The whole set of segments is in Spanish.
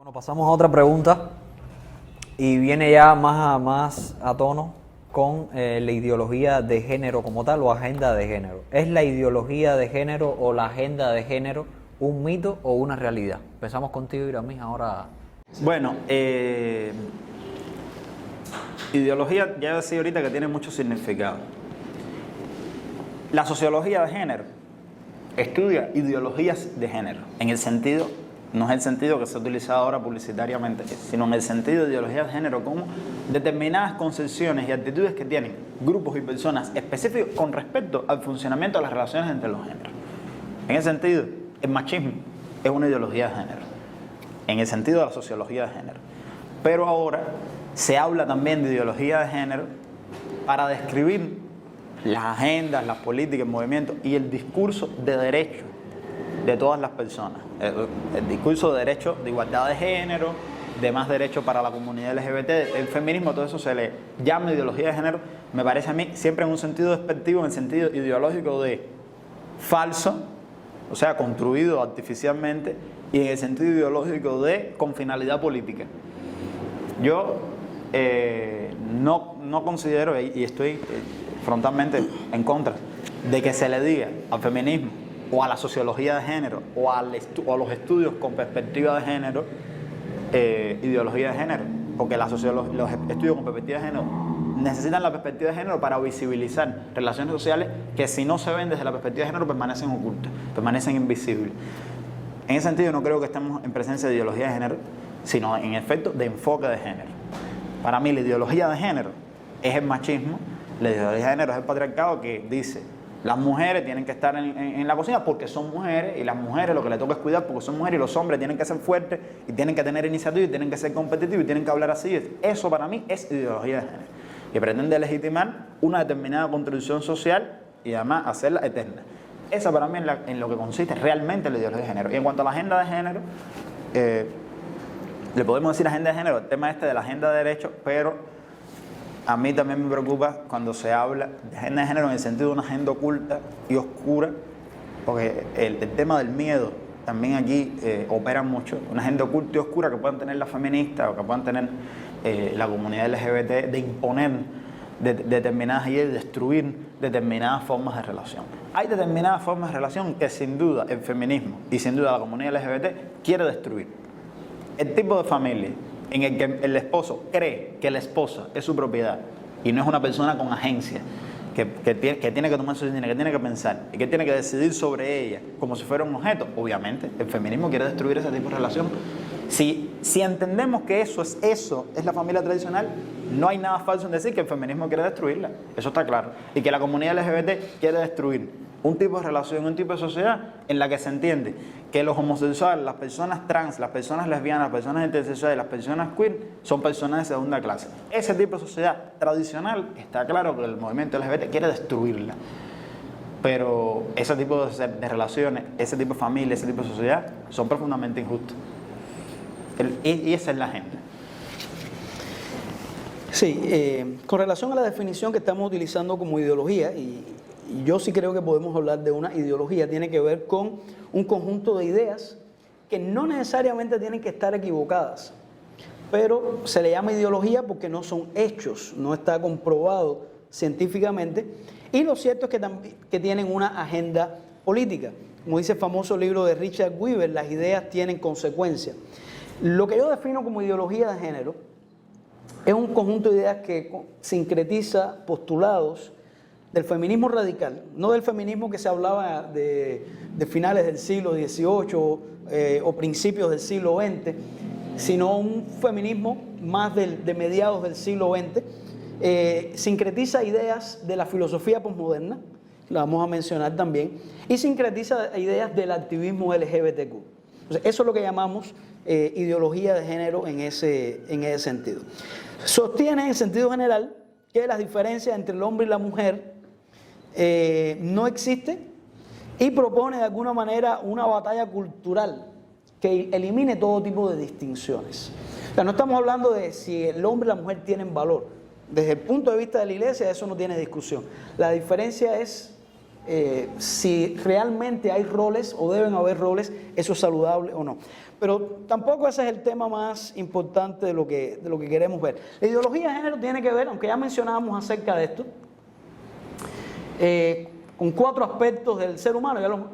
Bueno, pasamos a otra pregunta y viene ya más a tono con la ideología de género como tal o agenda de género. ¿Es la ideología de género o la agenda de género un mito o una realidad? Empezamos contigo, Iramis, ahora. Bueno, ideología, ya decía ahorita que tiene mucho significado. La sociología de género estudia ideologías de género, en el sentido, no es el sentido que se ha utilizado ahora publicitariamente, sino en el sentido de ideología de género como determinadas concepciones y actitudes que tienen grupos y personas específicos con respecto al funcionamiento de las relaciones entre los géneros. En ese sentido, el machismo es una ideología de género, en el sentido de la sociología de género. Pero ahora se habla también de ideología de género para describir las agendas, las políticas, el movimiento y el discurso de derecho de todas las personas. El discurso de derecho de igualdad de género, de más derechos para la comunidad LGBT, el feminismo, todo eso se le llama ideología de género, me parece a mí siempre en un sentido despectivo, en el sentido ideológico de falso, o sea, construido artificialmente, y en el sentido ideológico de con finalidad política. Yo no considero, y estoy frontalmente en contra, de que se le diga al feminismo o a la sociología de género o a los estudios con perspectiva de género ideología de género, porque los estudios con perspectiva de género necesitan la perspectiva de género para visibilizar relaciones sociales que, si no se ven desde la perspectiva de género, permanecen ocultas, permanecen invisibles. En ese sentido no creo que estemos en presencia de ideología de género, sino en efecto de enfoque de género. Para mí la ideología de género es el machismo, la ideología de género es el patriarcado, que dice las mujeres tienen que estar en la cocina porque son mujeres, y las mujeres lo que les toca es cuidar porque son mujeres, y los hombres tienen que ser fuertes y tienen que tener iniciativa y tienen que ser competitivos y tienen que hablar así. Eso para mí es ideología de género, que pretende legitimar una determinada construcción social y además hacerla eterna. Esa para mí es en lo que consiste realmente la ideología de género. Y en cuanto a la agenda de género, le podemos decir agenda de género, el tema de la agenda de derechos, pero a mí también me preocupa cuando se habla de agenda de género en el sentido de una agenda oculta y oscura, porque el tema del miedo también aquí opera mucho. Una agenda oculta y oscura que puedan tener las feministas o que puedan tener la comunidad LGBT, de imponer determinadas ideas y destruir determinadas formas de relación. Hay determinadas formas de relación que sin duda el feminismo y sin duda la comunidad LGBT quiere destruir. El tipo de familia en el que el esposo cree que la esposa es su propiedad y no es una persona con agencia, que tiene que tomar su decisión, que tiene que pensar y que tiene que decidir sobre ella como si fuera un objeto. Obviamente el feminismo quiere destruir ese tipo de relación. Si entendemos que eso es la familia tradicional, no hay nada falso en decir que el feminismo quiere destruirla, eso está claro, y que la comunidad LGBT quiere destruir un tipo de relación, un tipo de sociedad en la que se entiende que los homosexuales, las personas trans, las personas lesbianas, las personas intersexuales, las personas queer son personas de segunda clase. Ese tipo de sociedad tradicional, está claro que el movimiento LGBT quiere destruirla. Pero ese tipo de relaciones, ese tipo de familia, ese tipo de sociedad son profundamente injustos. Y esa es la agenda. Sí, con relación a la definición que estamos utilizando como ideología, y yo sí creo que podemos hablar de una ideología, tiene que ver con un conjunto de ideas que no necesariamente tienen que estar equivocadas, pero se le llama ideología porque no son hechos, no está comprobado científicamente, y lo cierto es que tienen una agenda política. Como dice el famoso libro de Richard Weaver, las ideas tienen consecuencias. Lo que yo defino como ideología de género es un conjunto de ideas que sincretiza postulados del feminismo radical, no del feminismo que se hablaba de finales del siglo XVIII o principios del siglo XX, sino un feminismo más de mediados del siglo XX. Sincretiza ideas de la filosofía posmoderna, la vamos a mencionar también, y sincretiza ideas del activismo LGBTQ. Entonces, eso es lo que llamamos ideología de género en ese sentido. Sostiene en sentido general que las diferencias entre el hombre y la mujer no existen, y propone de alguna manera una batalla cultural que elimine todo tipo de distinciones. O sea, no estamos hablando de si el hombre y la mujer tienen valor. Desde el punto de vista de la Iglesia eso no tiene discusión. La diferencia es si realmente hay roles o deben haber roles, eso es saludable o no. Pero tampoco ese es el tema más importante de lo que queremos ver. La ideología de género tiene que ver, aunque ya mencionábamos acerca de esto, con 4 aspectos del ser humano. Ya lo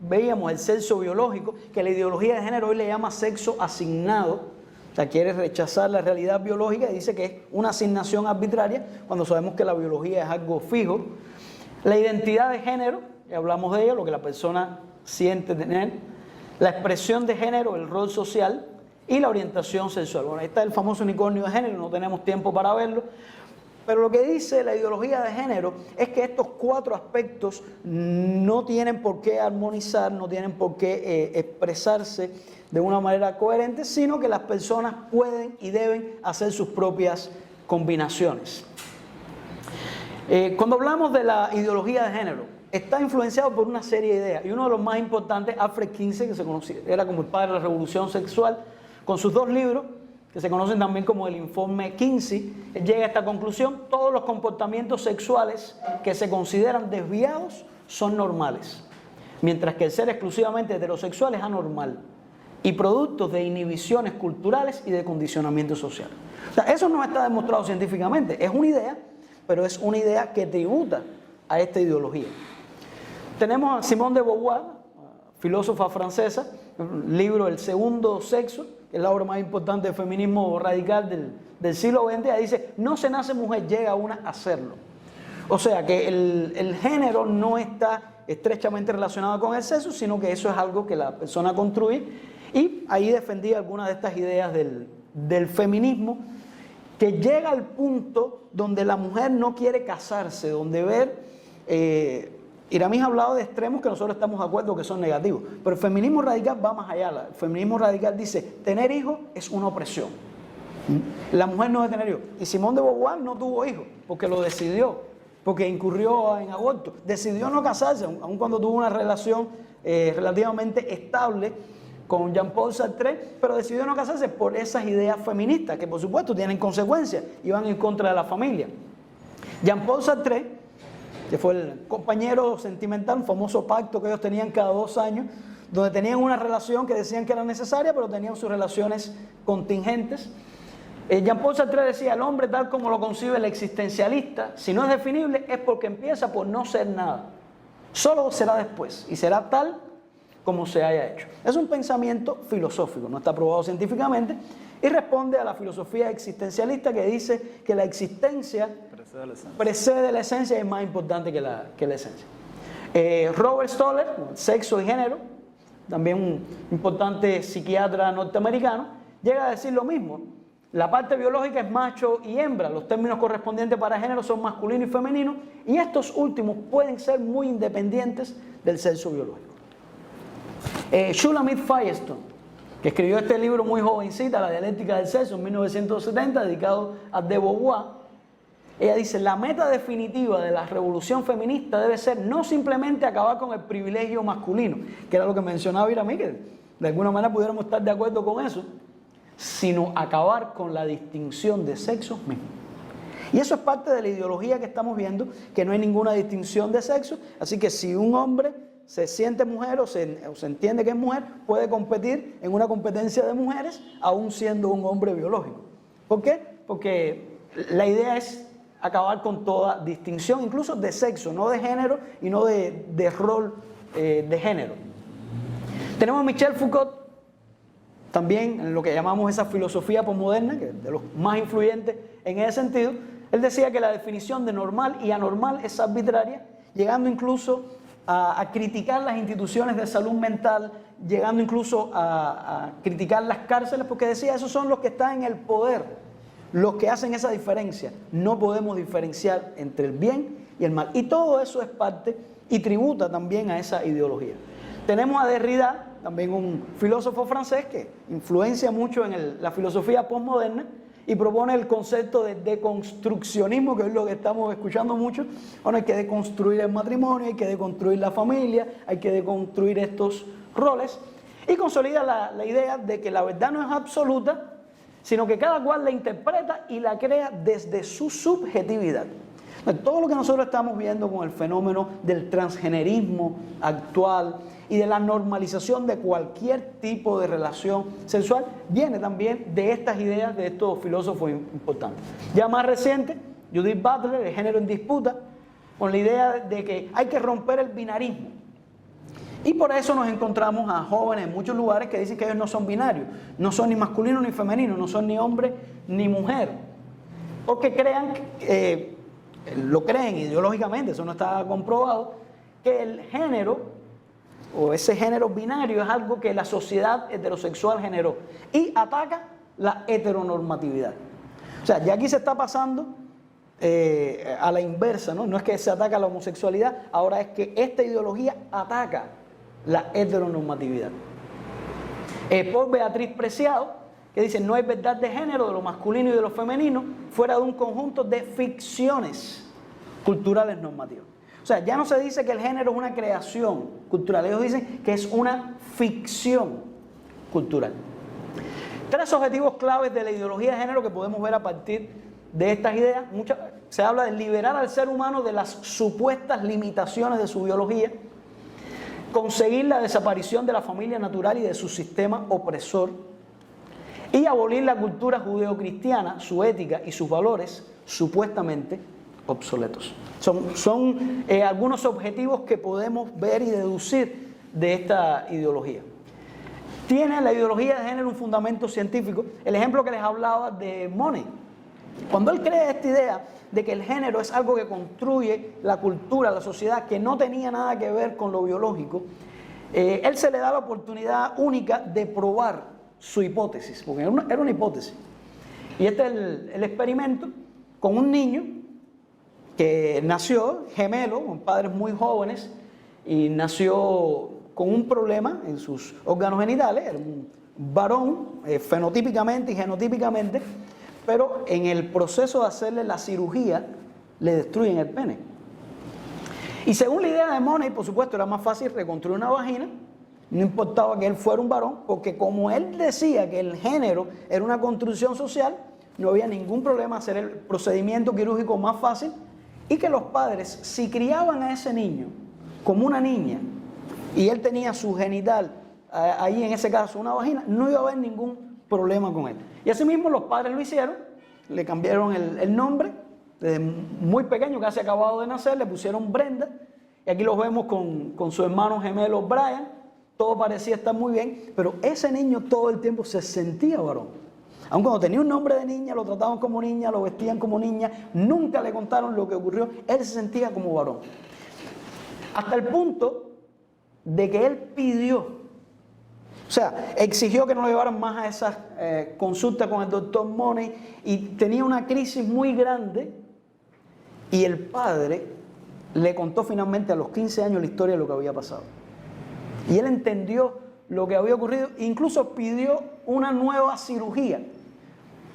veíamos, el sexo biológico, que la ideología de género hoy le llama sexo asignado. O sea, quiere rechazar la realidad biológica y dice que es una asignación arbitraria, cuando sabemos que la biología es algo fijo. La identidad de género, ya hablamos de ella, lo que la persona siente tener. La expresión de género, el rol social y la orientación sexual. Bueno, ahí está el famoso unicornio de género, no tenemos tiempo para verlo. Pero lo que dice la ideología de género es que estos 4 aspectos no tienen por qué armonizar, no tienen por qué expresarse de una manera coherente, sino que las personas pueden y deben hacer sus propias combinaciones. Cuando hablamos de la ideología de género, está influenciado por una serie de ideas. Y uno de los más importantes, Alfred Kinsey, que se conocía, era como el padre de la revolución sexual, con sus 2 libros, que se conocen también como el informe Kinsey, él llega a esta conclusión: todos los comportamientos sexuales que se consideran desviados son normales, mientras que el ser exclusivamente heterosexual es anormal y productos de inhibiciones culturales y de condicionamiento social. O sea, eso no está demostrado científicamente, es una idea, pero es una idea que tributa a esta ideología. Tenemos a Simone de Beauvoir, filósofa francesa, el libro El segundo sexo, que es la obra más importante del feminismo radical del siglo XX. Ella dice: no se nace mujer, llega una a serlo. O sea que el género no está estrechamente relacionado con el sexo, sino que eso es algo que la persona construye. Y ahí defendía algunas de estas ideas del feminismo, que llega al punto donde la mujer no quiere casarse, donde Iramis ha hablado de extremos que nosotros estamos de acuerdo que son negativos, pero el feminismo radical va más allá. El feminismo radical dice: tener hijos es una opresión. La mujer no debe tener hijos. Y Simone de Beauvoir no tuvo hijos porque lo decidió, porque incurrió en aborto. Decidió no casarse, aun cuando tuvo una relación relativamente estable con Jean-Paul Sartre, pero decidió no casarse por esas ideas feministas, que por supuesto tienen consecuencias y van en contra de la familia. Jean-Paul Sartre, que fue el compañero sentimental, un famoso pacto que ellos tenían cada 2 años, donde tenían una relación que decían que era necesaria, pero tenían sus relaciones contingentes. Jean-Paul Sartre decía: el hombre, tal como lo concibe el existencialista, si no es definible, es porque empieza por no ser nada. Solo será después, y será tal como se haya hecho. Es un pensamiento filosófico, no está probado científicamente, y responde a la filosofía existencialista, que dice que la existencia precede la esencia y es más importante que la esencia. Robert Stoller, sexo y género, también un importante psiquiatra norteamericano, llega a decir lo mismo: la parte biológica es macho y hembra, los términos correspondientes para género son masculino y femenino, y estos últimos pueden ser muy independientes del sexo biológico. Shulamit Firestone, que escribió este libro muy jovencita, La dialéctica del sexo, en 1970, dedicado a de Beauvoir, ella dice: la meta definitiva de la revolución feminista debe ser no simplemente acabar con el privilegio masculino, que era lo que mencionaba Iramis, que de alguna manera pudiéramos estar de acuerdo con eso, sino acabar con la distinción de sexos mismos. Y eso es parte de la ideología que estamos viendo, que no hay ninguna distinción de sexo, así que si un hombre se siente mujer o se entiende que es mujer, puede competir en una competencia de mujeres, aún siendo un hombre biológico. ¿Por qué? Porque la idea es acabar con toda distinción, incluso de sexo, no de género y no de rol de género. Tenemos a Michel Foucault, también en lo que llamamos esa filosofía posmoderna, que es de los más influyentes en ese sentido. Él decía que la definición de normal y anormal es arbitraria, llegando incluso a criticar las instituciones de salud mental, llegando incluso a criticar las cárceles, porque decía: esos son los que están en el poder, los que hacen esa diferencia. No podemos diferenciar entre el bien y el mal. Y todo eso es parte y tributa también a esa ideología. Tenemos a Derrida, también un filósofo francés que influencia mucho en la filosofía postmoderna y propone el concepto de deconstruccionismo, que es lo que estamos escuchando mucho. Bueno, hay que deconstruir el matrimonio, hay que deconstruir la familia, hay que deconstruir estos roles, y consolida la idea de que la verdad no es absoluta, sino que cada cual la interpreta y la crea desde su subjetividad. Todo lo que nosotros estamos viendo con el fenómeno del transgenerismo actual y de la normalización de cualquier tipo de relación sexual viene también de estas ideas de estos filósofos importantes. Ya más reciente, Judith Butler, de Género en Disputa, con la idea de que hay que romper el binarismo. Y por eso nos encontramos a jóvenes en muchos lugares que dicen que ellos no son binarios, no son ni masculino ni femenino, no son ni hombre ni mujer, porque lo creen ideológicamente, eso no está comprobado, que el género o ese género binario es algo que la sociedad heterosexual generó y ataca la heteronormatividad. O sea, ya aquí se está pasando a la inversa, ¿no? No es que se ataca la homosexualidad, ahora es que esta ideología ataca la heteronormatividad. Por Beatriz Preciado, que dice: no hay verdad de género, de lo masculino y de lo femenino, fuera de un conjunto de ficciones culturales normativas. O sea, ya no se dice que el género es una creación cultural, ellos dicen que es una ficción cultural. 3 objetivos claves de la ideología de género que podemos ver a partir de estas ideas. Se habla de liberar al ser humano de las supuestas limitaciones de su biología, conseguir la desaparición de la familia natural y de su sistema opresor, y abolir la cultura judeocristiana, su ética y sus valores supuestamente obsoletos. Son algunos objetivos que podemos ver y deducir de esta ideología. Tiene la ideología de género un fundamento científico. El ejemplo que les hablaba de Money. Cuando él crea esta idea de que el género es algo que construye la cultura, la sociedad, que no tenía nada que ver con lo biológico, él se le da la oportunidad única de probar su hipótesis, porque era una hipótesis. Y este es el experimento con un niño que nació gemelo, con padres muy jóvenes, y nació con un problema en sus órganos genitales, era un varón fenotípicamente y genotípicamente, pero en el proceso de hacerle la cirugía le destruyen el pene. Y según la idea de Money, por supuesto, era más fácil reconstruir una vagina, no importaba que él fuera un varón, porque como él decía que el género era una construcción social, no había ningún problema hacer el procedimiento quirúrgico más fácil, y que los padres, si criaban a ese niño como una niña y él tenía su genital ahí, en ese caso una vagina, no iba a haber ningún problema con él. Y así mismo los padres lo hicieron, le cambiaron el nombre, desde muy pequeño, casi acabado de nacer, le pusieron Brenda, y aquí los vemos con su hermano gemelo Brian. Todo parecía estar muy bien, pero ese niño todo el tiempo se sentía varón. Aun cuando tenía un nombre de niña, lo trataban como niña, lo vestían como niña, nunca le contaron lo que ocurrió, él se sentía como varón. Hasta el punto de que él pidió, o sea, exigió que no lo llevaran más a esas consultas con el doctor Money, y tenía una crisis muy grande, y el padre le contó finalmente a los 15 años la historia de lo que había pasado. Y él entendió lo que había ocurrido, incluso pidió una nueva cirugía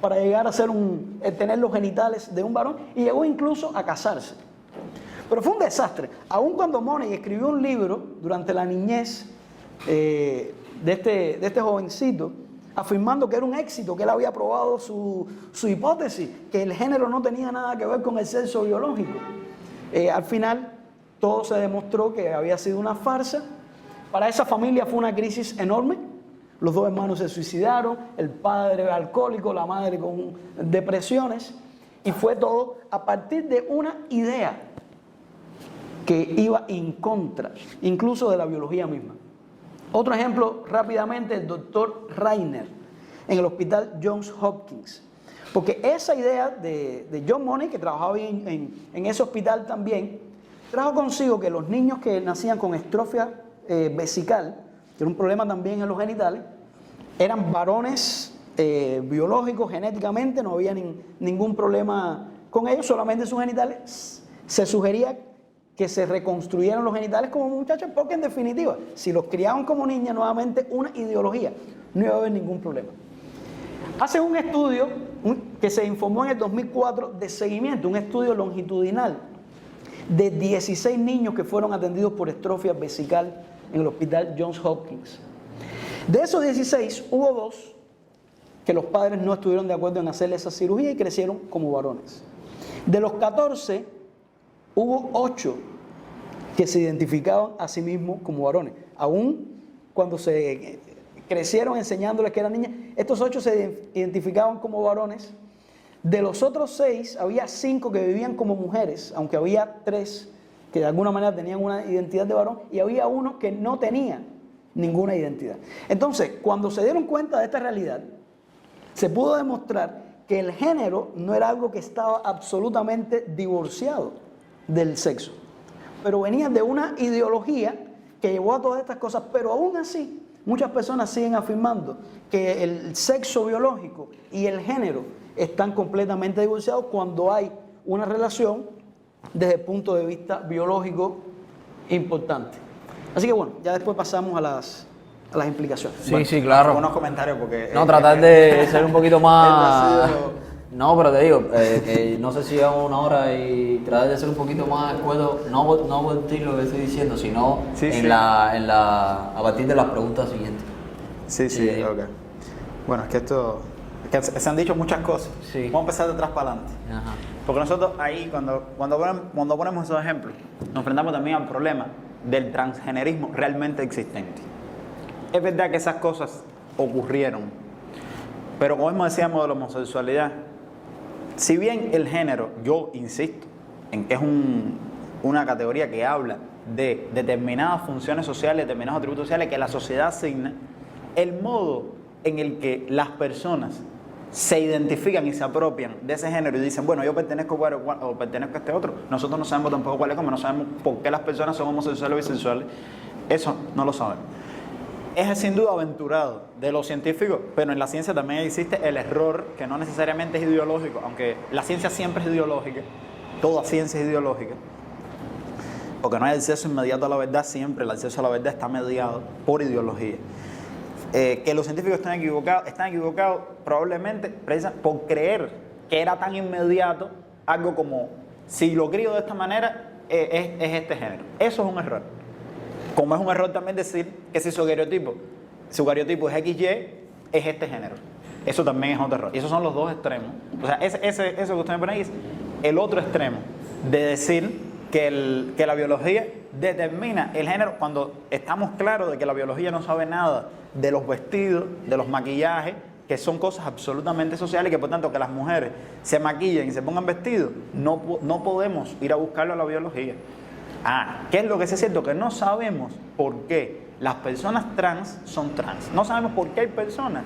para llegar a tener los genitales de un varón, y llegó incluso a casarse. Pero fue un desastre. Aun cuando Money escribió un libro durante la niñez de este jovencito, afirmando que era un éxito, que él había probado su hipótesis, que el género no tenía nada que ver con el sexo biológico. Al final todo se demostró que había sido una farsa. Para esa familia fue una crisis enorme. Los 2 hermanos se suicidaron, el padre alcohólico, la madre con depresiones, y fue todo a partir de una idea que iba en contra, incluso de la biología misma. Otro ejemplo rápidamente, el doctor Reiner, en el hospital Johns Hopkins. Porque esa idea de John Money, que trabajaba en ese hospital también, trajo consigo que los niños que nacían con estrofia vesical, que era un problema también en los genitales, eran varones biológicos, genéticamente, no había ningún problema con ellos, solamente sus genitales. Se sugería que se reconstruyeran los genitales como muchachos, porque en definitiva, si los criaban como niñas, nuevamente una ideología, no iba a haber ningún problema. Hace un estudio que se informó en el 2004 de seguimiento, un estudio longitudinal de 16 niños que fueron atendidos por estrofia vesical en el hospital Johns Hopkins. De esos 16, hubo 2 que los padres no estuvieron de acuerdo en hacerle esa cirugía y crecieron como varones. De los 14 hubo 8 que se identificaban a sí mismos como varones. Aún cuando se crecieron enseñándoles que eran niñas, estos 8 se identificaban como varones. De los otros 6, había 5 que vivían como mujeres, aunque había 3 que de alguna manera tenían una identidad de varón, y había uno que no tenía ninguna identidad. Entonces, cuando se dieron cuenta de esta realidad, se pudo demostrar que el género no era algo que estaba absolutamente divorciado del sexo, pero venía de una ideología que llevó a todas estas cosas. Pero aún así, muchas personas siguen afirmando que el sexo biológico y el género están completamente divorciados cuando hay una relación desde el punto de vista biológico importante. Así que bueno, ya después pasamos a las implicaciones. Sí, Bueno, sí, claro. Unos comentarios porque... No, tratar de ser un poquito más... ha sido- No, pero te digo, no sé si llevamos una hora y tratar de ser un poquito más escueto, no por ti lo que estoy diciendo, sino Sí, en sí. a partir de las preguntas siguientes. Sí, sí, Sí. ok. Bueno, es que esto... es que se han dicho muchas cosas. Sí. Vamos a empezar de atrás para adelante. Ajá. Porque nosotros ahí, cuando ponemos esos ejemplos, nos enfrentamos también al problema del transgenerismo realmente existente. Es verdad que esas cosas ocurrieron, pero como mismo decíamos de la homosexualidad, si bien el género, yo insisto en que es una categoría que habla de determinadas funciones sociales, determinados atributos sociales que la sociedad asigna, el modo en el que las personas se identifican y se apropian de ese género y dicen, bueno, yo pertenezco o pertenezco a este otro, nosotros no sabemos tampoco cuál es, como no sabemos por qué las personas son homosexuales o bisexuales, eso no lo sabemos. Es sin duda aventurado de los científicos, pero en la ciencia también existe el error que no necesariamente es ideológico, aunque la ciencia siempre es ideológica, toda ciencia es ideológica, porque no hay acceso inmediato a la verdad siempre, el acceso a la verdad está mediado por ideología. Que los científicos están equivocados probablemente por creer que era tan inmediato algo como, si lo crío de esta manera, es este género. Eso es un error. Como es un error también decir que si su cariotipo es XY, es este género. Eso también es otro error. Y esos son los dos extremos. O sea, eso que usted me pone ahí es el otro extremo de decir que la biología determina el género cuando estamos claros de que la biología no sabe nada de los vestidos, de los maquillajes, que son cosas absolutamente sociales y que por tanto que las mujeres se maquillen y se pongan vestidos, no podemos ir a buscarlo a la biología. ¿Qué es lo que sí es cierto? Que no sabemos por qué las personas trans son trans. No sabemos por qué hay personas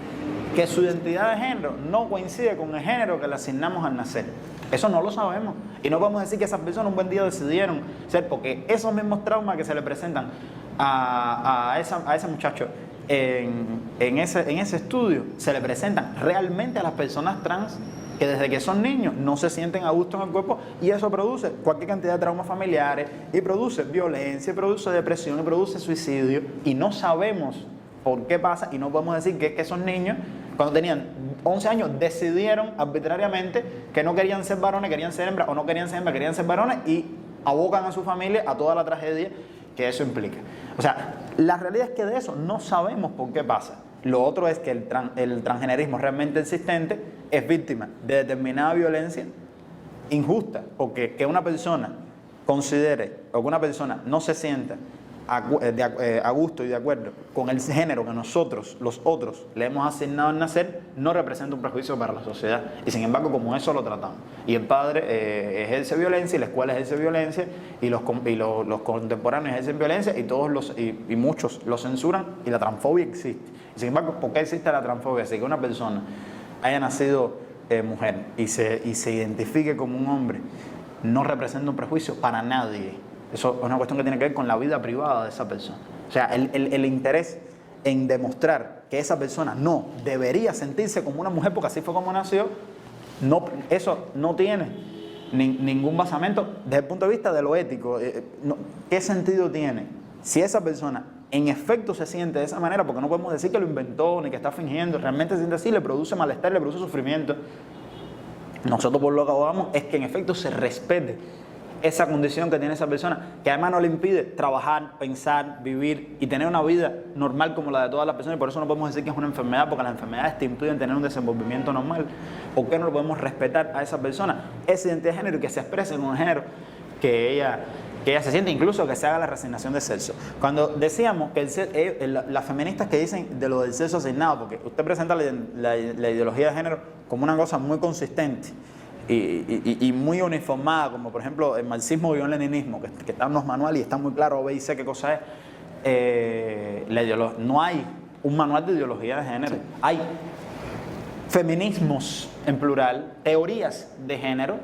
que su identidad de género no coincide con el género que le asignamos al nacer. Eso no lo sabemos. Y no podemos decir que esas personas un buen día decidieron ser, porque esos mismos traumas que se le presentan a ese muchacho en ese estudio, se le presentan realmente a las personas trans que desde que son niños no se sienten a gusto en el cuerpo, y eso produce cualquier cantidad de traumas familiares, y produce violencia, y produce depresión, y produce suicidio, y no sabemos por qué pasa, y no podemos decir que esos niños, cuando tenían 11 años, decidieron arbitrariamente que no querían ser varones, querían ser hembras, o no querían ser hembras, querían ser varones, y abocan a su familia a toda la tragedia que eso implica. O sea, la realidad es que de eso no sabemos por qué pasa. Lo otro es que el transgenerismo realmente existente es víctima de determinada violencia injusta, porque que una persona considere o que una persona no se sienta a gusto y de acuerdo con el género que nosotros, los otros, le hemos asignado al nacer, no representa un prejuicio para la sociedad. Y sin embargo, como eso lo tratamos. Y el padre ejerce violencia, y la escuela ejerce violencia, y los contemporáneos ejercen violencia, y muchos lo censuran, y la transfobia existe. Y sin embargo, ¿por qué existe la transfobia? Si que una persona haya nacido mujer y se identifique como un hombre, no representa un prejuicio para nadie. Eso es una cuestión que tiene que ver con la vida privada de esa persona. O sea, el interés en demostrar que esa persona no debería sentirse como una mujer porque así fue como nació, eso no tiene ningún basamento desde el punto de vista de lo ético. ¿Qué sentido tiene? Si esa persona en efecto se siente de esa manera, porque no podemos decir que lo inventó ni que está fingiendo, realmente se siente así, le produce malestar, le produce sufrimiento. Nosotros por lo que abogamos es que en efecto se respete esa condición que tiene esa persona, que además no le impide trabajar, pensar, vivir y tener una vida normal como la de todas las personas, y por eso no podemos decir que es una enfermedad, porque las enfermedades te impiden tener un desenvolvimiento normal. ¿Por qué no lo podemos respetar a esa persona? Esa identidad de género y que se exprese en un género que ella se siente, incluso que se haga la resignación de sexo. Cuando decíamos que las feministas que dicen de lo del sexo asignado, porque usted presenta la ideología de género como una cosa muy consistente y muy uniformada, como por ejemplo el marxismo-leninismo, que está en los manuales y está muy claro, ve y sé qué cosa es. No hay un manual de ideología de género, sí. Hay feminismos en plural, teorías de género,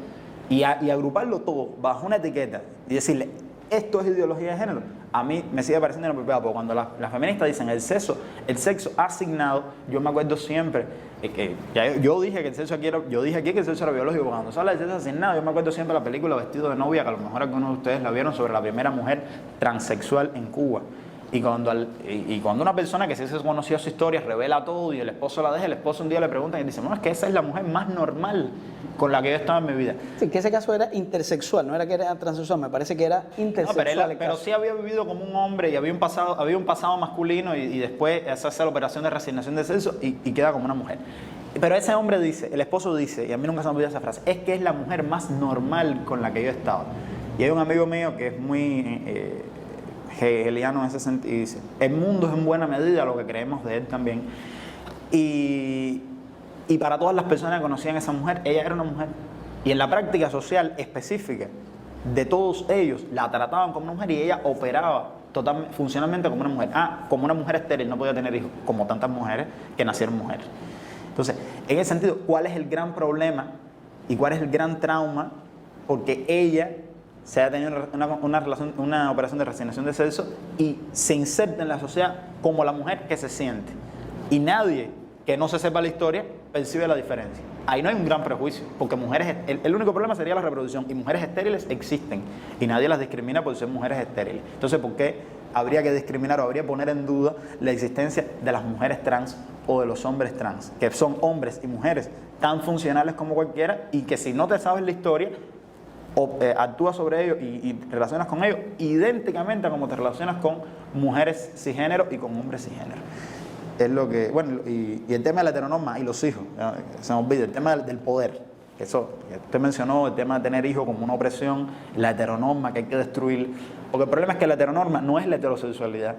y agruparlo todo bajo una etiqueta y decirle, esto es ideología de género, a mí me sigue pareciendo inapropiado, porque cuando las feministas dicen el sexo asignado, yo me acuerdo siempre que yo dije que el sexo aquí era biológico, porque cuando se habla del sexo asignado, yo me acuerdo siempre de la película Vestido de novia, que a lo mejor algunos de ustedes la vieron, sobre la primera mujer transexual en Cuba. Y cuando una persona que sí se conoció su historia revela todo y el esposo la deja, el esposo un día le pregunta y dice, bueno, es que esa es la mujer más normal con la que yo he estado en mi vida. Sí, que ese caso era intersexual, no era que era transexual, me parece que era intersexual. No, pero sí había vivido como un hombre y había un pasado masculino y después hace la operación de resignación de sexo y queda como una mujer. Pero ese hombre dice, el esposo dice, y a mí nunca se me olvida esa frase, es que es la mujer más normal con la que yo he estado. Y hay un amigo mío que es muy hegeliano en ese sentido y dice, el mundo es en buena medida lo que creemos de él también. Y para todas las personas que conocían a esa mujer, ella era una mujer. Y en la práctica social específica de todos ellos, la trataban como una mujer y ella operaba totalmente, funcionalmente como una mujer. Como una mujer estéril, no podía tener hijos, como tantas mujeres que nacieron mujeres. Entonces, en ese sentido, ¿cuál es el gran problema y cuál es el gran trauma? Porque ella se ha tenido una operación de resignación de sexo y se inserta en la sociedad como la mujer que se siente. Y nadie que no se sepa la historia percibe la diferencia. Ahí no hay un gran prejuicio, porque mujeres, el único problema sería la reproducción, y mujeres estériles existen, y nadie las discrimina por ser mujeres estériles. Entonces, ¿por qué habría que discriminar o habría que poner en duda la existencia de las mujeres trans o de los hombres trans, que son hombres y mujeres tan funcionales como cualquiera, y que si no te sabes la historia, actúas sobre ellos y te relacionas con ellos idénticamente a como te relacionas con mujeres cisgénero y con hombres cisgénero? Es lo que, bueno, y el tema de la heteronorma y los hijos, se me olvida, el tema del poder, eso, usted mencionó el tema de tener hijos como una opresión, la heteronorma que hay que destruir, porque el problema es que la heteronorma no es la heterosexualidad.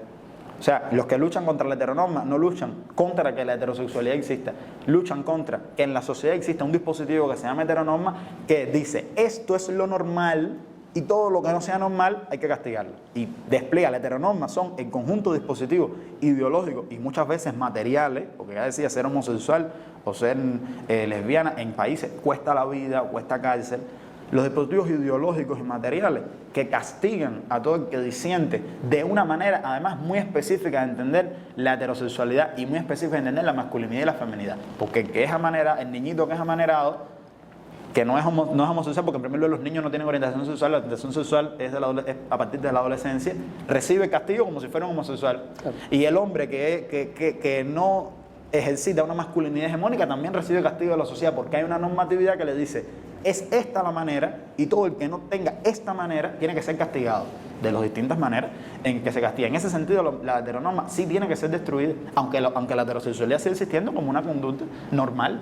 O sea, los que luchan contra la heteronorma no luchan contra que la heterosexualidad exista, luchan contra que en la sociedad exista un dispositivo que se llama heteronorma que dice, esto es lo normal y todo lo que no sea normal hay que castigarlo. Y despliega la heteronorma, son el conjunto de dispositivos ideológicos y muchas veces materiales, porque ya decía, ser homosexual o ser lesbiana en países cuesta la vida, cuesta cárcel. Los dispositivos ideológicos y materiales que castigan a todo el que disiente de una manera además muy específica de entender la heterosexualidad y muy específica de entender la masculinidad y la feminidad. Porque el que es amanerado, el niñito que es amanerado, que no es homosexual, porque en primer lugar los niños no tienen orientación sexual, la orientación sexual es a partir de la adolescencia, recibe castigo como si fuera un homosexual. Claro. Y el hombre que no ejercita una masculinidad hegemónica también recibe castigo de la sociedad, porque hay una normatividad que le dice, es esta la manera, y todo el que no tenga esta manera tiene que ser castigado de las distintas maneras en que se castiga. En ese sentido, la heteronorma sí tiene que ser destruida, aunque la heterosexualidad sigue existiendo como una conducta normal.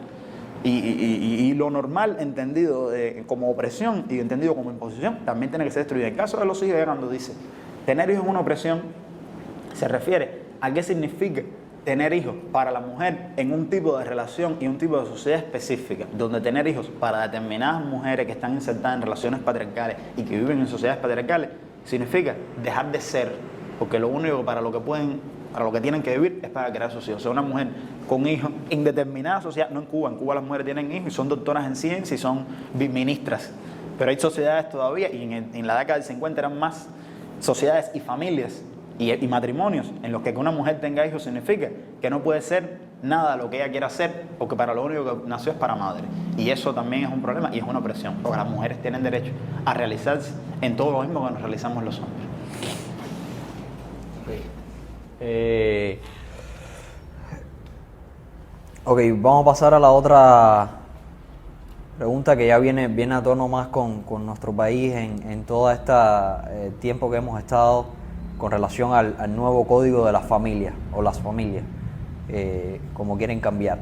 Y lo normal entendido como opresión y entendido como imposición también tiene que ser destruido. En el caso de los hijos, cuando dice tener hijos es una opresión, se refiere a qué significa tener hijos para la mujer en un tipo de relación y un tipo de sociedad específica, donde tener hijos para determinadas mujeres que están insertadas en relaciones patriarcales y que viven en sociedades patriarcales significa dejar de ser, porque lo único para lo que tienen que vivir es para crear sus hijos. O sea, una mujer con hijos en determinada sociedad, no en Cuba las mujeres tienen hijos y son doctoras en ciencia y son ministras, pero hay sociedades todavía, y en la década del 50 eran más sociedades y familias y matrimonios en los que una mujer tenga hijos significa que no puede ser nada lo que ella quiera hacer, porque para lo único que nació es para madre. Y eso también es un problema y es una opresión, porque las mujeres tienen derecho a realizarse en todo lo mismo que nos realizamos los hombres. Ok, vamos a pasar a la otra pregunta que ya viene a tono más con nuestro país en todo este tiempo que hemos estado con relación al nuevo código de las familias o las familias, como quieren cambiar.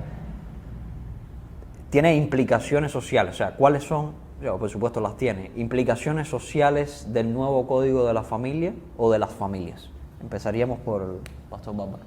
Tiene implicaciones sociales, o sea, ¿cuáles son por supuesto las tiene. Implicaciones sociales del nuevo código de la familia o de las familias. Empezaríamos por el Pastor Bárbaro.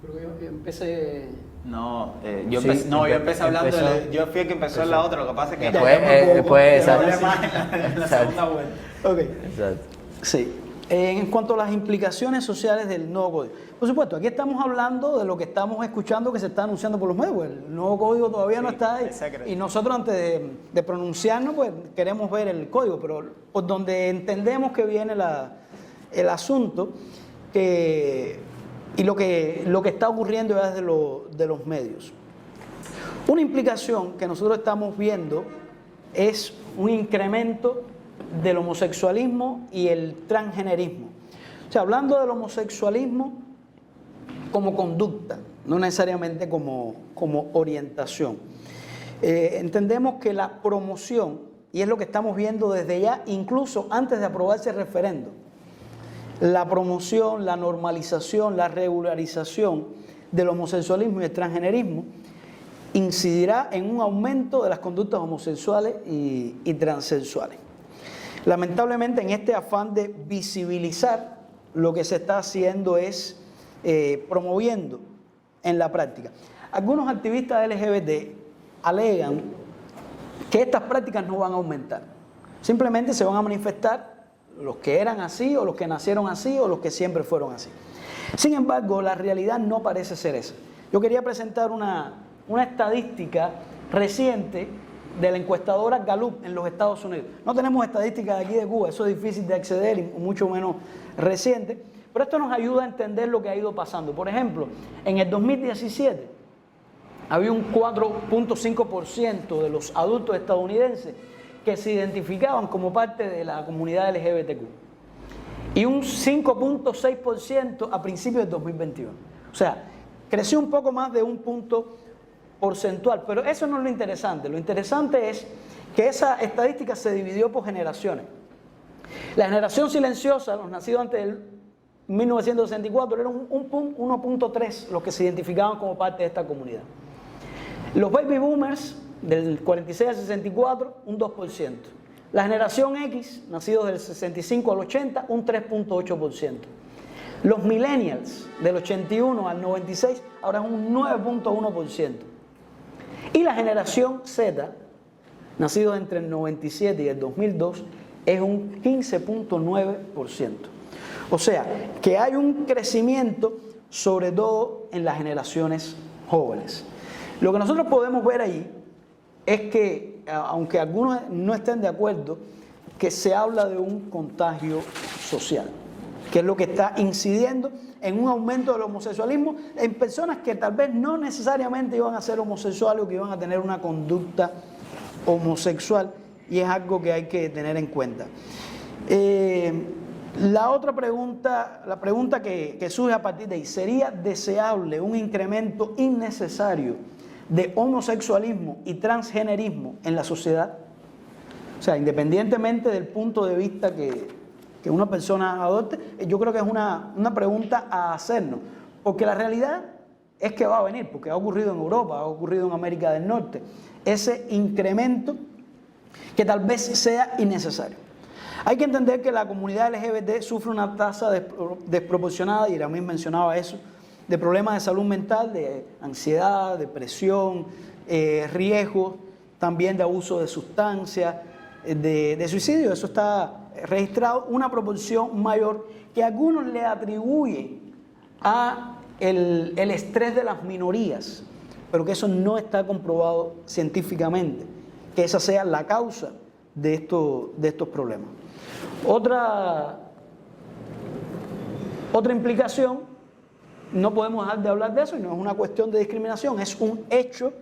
Pero yo empecé... No, Sí, yo empecé hablando, yo fui el que empezó en la otra, lo que pasa es que Después, yo hablé más en la segunda vuelta. Ok. Exacto. Sí. En cuanto a las implicaciones sociales del nuevo código. Por supuesto, aquí estamos hablando de lo que estamos escuchando que se está anunciando por los medios. El nuevo código todavía no está ahí. Y nosotros antes de pronunciarnos, pues queremos ver el código, pero por donde entendemos que viene el asunto y lo que está ocurriendo ya desde de los medios. Una implicación que nosotros estamos viendo es un incremento del homosexualismo y el transgenerismo. O sea, hablando del homosexualismo como conducta, no necesariamente como orientación. Entendemos que la promoción, y es lo que estamos viendo desde ya, incluso antes de aprobarse el referendo, la promoción, la normalización, la regularización del homosexualismo y el transgenerismo incidirá en un aumento de las conductas homosexuales y transexuales. Lamentablemente, en este afán de visibilizar, lo que se está haciendo es promoviendo en la práctica. Algunos activistas LGBT alegan que estas prácticas no van a aumentar. Simplemente se van a manifestar los que eran así, o los que nacieron así, o los que siempre fueron así. Sin embargo, la realidad no parece ser esa. Yo quería presentar una estadística reciente de la encuestadora Gallup en los Estados Unidos. No tenemos estadísticas de aquí de Cuba, eso es difícil de acceder y mucho menos reciente, pero esto nos ayuda a entender lo que ha ido pasando. Por ejemplo, en el 2017 había un 4.5% de los adultos estadounidenses que se identificaban como parte de la comunidad LGBTQ y un 5.6% a principios del 2021. O sea, creció un poco más de un punto porcentual, pero eso no es lo interesante. Lo interesante es que esa estadística se dividió por generaciones. La generación silenciosa, los nacidos antes del 1964, eran 1.3 los que se identificaban como parte de esta comunidad. Los baby boomers, del 46 al 64, un 2%. La generación X, nacidos del 65 al 80, un 3.8%. Los millennials, del 81 al 96, ahora es un 9.1%. Y la generación Z, nacidos entre el 97 y el 2002, es un 15.9%. O sea, que hay un crecimiento, sobre todo en las generaciones jóvenes. Lo que nosotros podemos ver ahí es que, aunque algunos no estén de acuerdo, que se habla de un contagio social, que es lo que está incidiendo en un aumento del homosexualismo en personas que tal vez no necesariamente iban a ser homosexuales o que iban a tener una conducta homosexual, y es algo que hay que tener en cuenta. La otra pregunta, la pregunta que surge a partir de ahí, ¿sería deseable un incremento innecesario de homosexualismo y transgenerismo en la sociedad? O sea, independientemente del punto de vista que una persona adopte, yo creo que es una pregunta a hacernos, porque la realidad es que va a venir, porque ha ocurrido en Europa, ha ocurrido en América del Norte, ese incremento que tal vez sea innecesario. Hay que entender que la comunidad LGBT sufre una tasa desproporcionada, y Iramis mencionaba eso, de problemas de salud mental, de ansiedad, depresión, riesgos también de abuso de sustancias, de suicidio. Eso está registrado, una proporción mayor que algunos le atribuyen a el estrés de las minorías, pero que eso no está comprobado científicamente, que esa sea la causa de estos problemas. Otra implicación, no podemos dejar de hablar de eso, y no es una cuestión de discriminación, es un hecho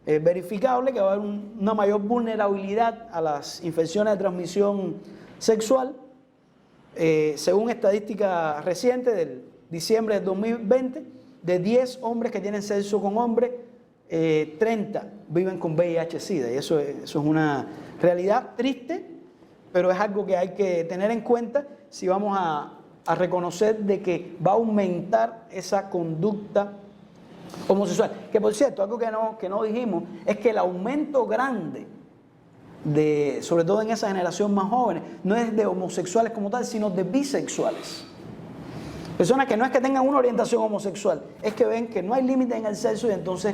verificable que va a haber una mayor vulnerabilidad a las infecciones de transmisión sexual. Según estadística reciente del diciembre de 2020, de 10 hombres que tienen sexo con hombres, 30 viven con VIH-Sida, y eso es una realidad triste, pero es algo que hay que tener en cuenta si vamos a reconocer de que va a aumentar esa conducta homosexual. Que por cierto, algo que no dijimos, es que el aumento grande sobre todo en esa generación más jóvenes, no es de homosexuales como tal, sino de bisexuales. Personas que no es que tengan una orientación homosexual, es que ven que no hay límite en el sexo y entonces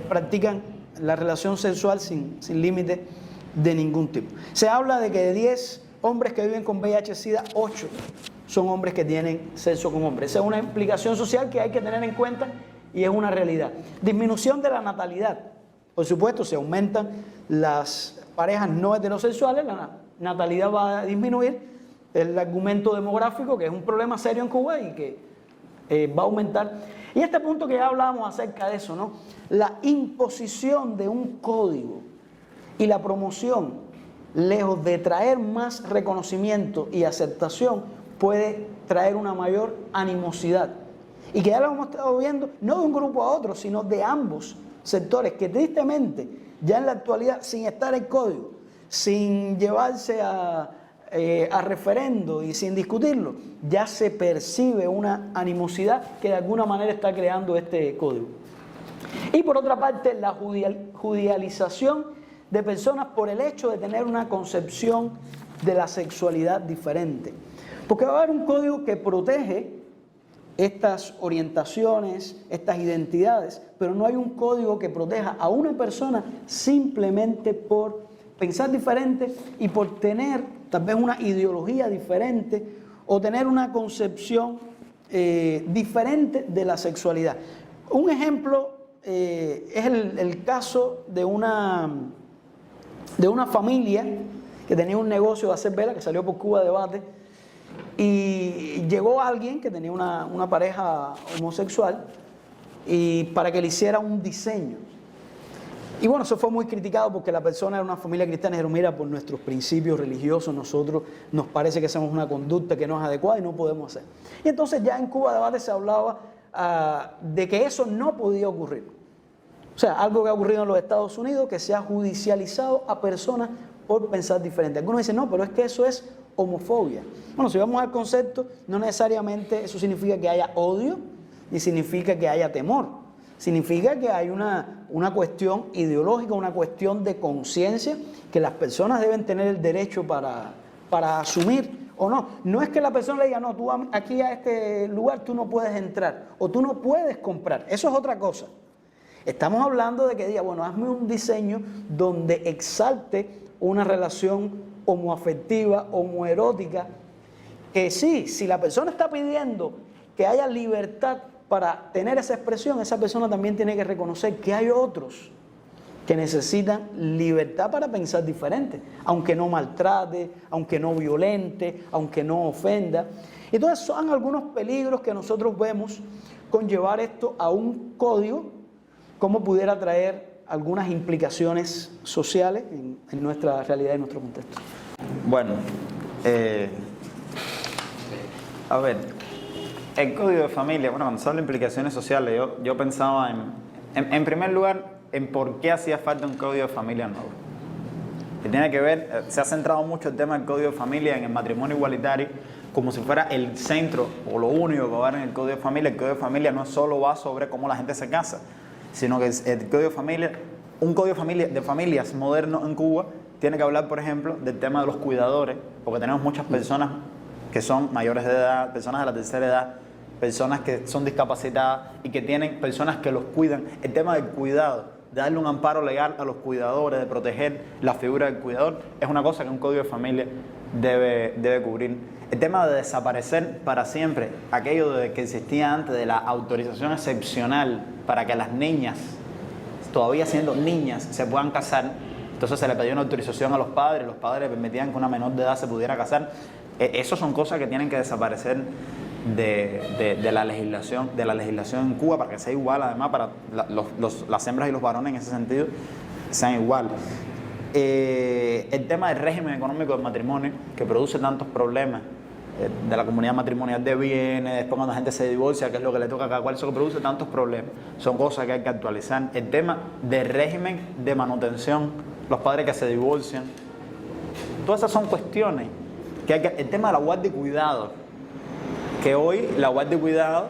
practican la relación sexual sin límite de ningún tipo. Se habla de que de 10 hombres que viven con VIH-Sida, 8 son hombres que tienen sexo con hombres. Esa es una implicación social que hay que tener en cuenta y es una realidad. Disminución de la natalidad. Por supuesto, si aumentan las parejas no heterosexuales, la natalidad va a disminuir. El argumento demográfico, que es un problema serio en Cuba y que va a aumentar. Y este punto que ya hablábamos acerca de eso, ¿no? La imposición de un código y la promoción, lejos de traer más reconocimiento y aceptación, puede traer una mayor animosidad. Y que ya lo hemos estado viendo, no de un grupo a otro, sino de ambos sectores, que tristemente, ya en la actualidad, sin estar en código, sin llevarse a referendo y sin discutirlo, ya se percibe una animosidad que de alguna manera está creando este código. Y por otra parte, la judicialización de personas por el hecho de tener una concepción de la sexualidad diferente. Porque va a haber un código que protege estas orientaciones, estas identidades, pero no hay un código que proteja a una persona simplemente por pensar diferente y por tener tal vez una ideología diferente o tener una concepción diferente de la sexualidad. Un ejemplo es el caso de una familia que tenía un negocio de hacer velas, que salió por Cuba Debate, y llegó alguien que tenía una pareja homosexual y para que le hiciera un diseño. Y bueno, eso fue muy criticado porque la persona era una familia cristiana y dijeron, mira, por nuestros principios religiosos nosotros nos parece que hacemos una conducta que no es adecuada y no podemos hacer. Y entonces ya en Cuba Debate se hablaba de que eso no podía ocurrir. O sea, algo que ha ocurrido en los Estados Unidos, que se ha judicializado a personas por pensar diferente. Algunos dicen, no, pero es que eso es homofobia. Bueno, si vamos al concepto, no necesariamente eso significa que haya odio, ni significa que haya temor. Significa que hay una cuestión ideológica, una cuestión de conciencia que las personas deben tener el derecho para asumir o no. No es que la persona le diga, no, tú aquí a este lugar tú no puedes entrar o tú no puedes comprar. Eso es otra cosa. Estamos hablando de que diga, bueno, hazme un diseño donde exalte una relación homoafectiva, homoerótica, que sí, si la persona está pidiendo que haya libertad para tener esa expresión, esa persona también tiene que reconocer que hay otros que necesitan libertad para pensar diferente, aunque no maltrate, aunque no violente, aunque no ofenda. Entonces son algunos peligros que nosotros vemos con llevar esto a un código, cómo pudiera traer algunas implicaciones sociales en nuestra realidad y en nuestro contexto. Bueno, a ver, el código de familia, bueno, cuando se habla de implicaciones sociales, yo pensaba en primer lugar, en por qué hacía falta un código de familia nuevo. Que tiene que ver, se ha centrado mucho el tema del código de familia en el matrimonio igualitario, como si fuera el centro o lo único que va a haber en el código de familia. El código de familia no solo va sobre cómo la gente se casa, sino que el código de familia, un código de familias moderno en Cuba, tiene que hablar, por ejemplo, del tema de los cuidadores, porque tenemos muchas personas que son mayores de edad, personas de la tercera edad, personas que son discapacitadas y que tienen personas que los cuidan. El tema del cuidado, de darle un amparo legal a los cuidadores, de proteger la figura del cuidador, es una cosa que un código de familia debe cubrir. El tema de desaparecer para siempre, aquello de que existía antes de la autorización excepcional para que las niñas, todavía siendo niñas, se puedan casar. Entonces se le pidió una autorización a los padres permitían que una menor de edad se pudiera casar. Esas son cosas que tienen que desaparecer de la legislación en Cuba para que sea igual, además para las hembras y los varones en ese sentido sean iguales. El tema del régimen económico del matrimonio, que produce tantos problemas, de la comunidad matrimonial de bienes, después cuando la gente se divorcia, que es lo que le toca a cada cual, eso que produce tantos problemas, son cosas que hay que actualizar. El tema del régimen de manutención, los padres que se divorcian, todas esas son cuestiones que hay que, el tema de la guardia y cuidado, que hoy la guardia y cuidado,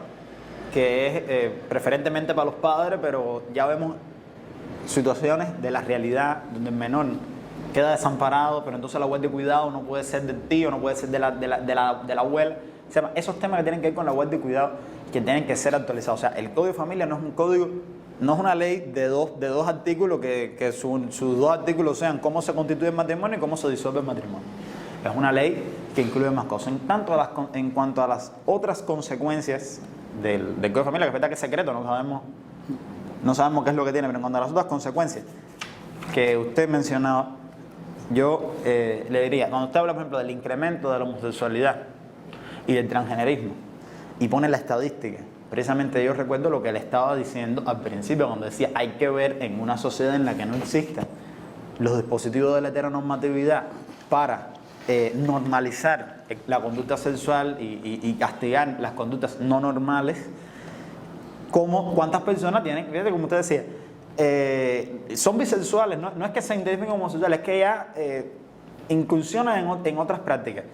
que es preferentemente para los padres, pero ya vemos situaciones de la realidad donde el menor queda desamparado, pero entonces la guardia de cuidado no puede ser del tío, no puede ser de la abuela. O sea, esos temas que tienen que ver con la guardia de cuidado que tienen que ser actualizados. O sea, el Código de Familia no es un código, no es una ley de dos artículos que sus dos artículos sean cómo se constituye el matrimonio y cómo se disuelve el matrimonio. Es una ley que incluye más cosas. En cuanto a las otras consecuencias del Código de Familia, que es verdad que es secreto, no sabemos qué es lo que tiene, pero en cuanto a las otras consecuencias que usted mencionaba, yo le diría, cuando usted habla, por ejemplo, del incremento de la homosexualidad y del transgenerismo, y pone la estadística, precisamente yo recuerdo lo que él estaba diciendo al principio, cuando decía, hay que ver en una sociedad en la que no existan los dispositivos de la heteronormatividad para normalizar la conducta sexual y castigar las conductas no normales, cuántas personas tienen, fíjate como usted decía, son bisexuales, no es que se identifiquen como homosexuales, es que ya incursionan en otras prácticas.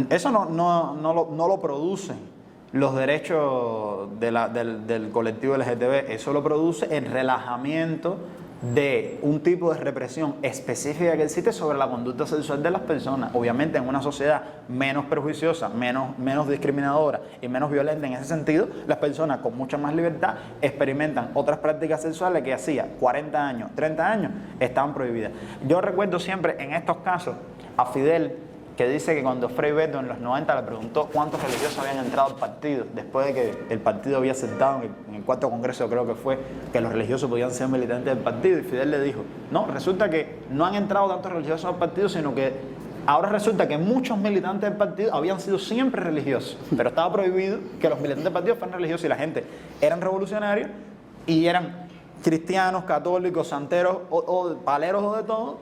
Eso no lo producen los derechos del colectivo LGTB, eso lo produce el relajamiento de un tipo de represión específica que existe sobre la conducta sexual de las personas. Obviamente en una sociedad menos prejuiciosa, menos discriminadora y menos violenta en ese sentido, las personas con mucha más libertad experimentan otras prácticas sexuales que hacía 40 años, 30 años, estaban prohibidas. Yo recuerdo siempre en estos casos a Fidel, que dice que cuando Frei Beto en los 90 le preguntó cuántos religiosos habían entrado al partido, después de que el partido había aceptado en el 4º congreso, creo que fue, que los religiosos podían ser militantes del partido, y Fidel le dijo, no, resulta que no han entrado tantos religiosos al partido, sino que ahora resulta que muchos militantes del partido habían sido siempre religiosos, pero estaba prohibido que los militantes del partido fueran religiosos, y la gente eran revolucionarios y eran cristianos, católicos, santeros o paleros o de todo,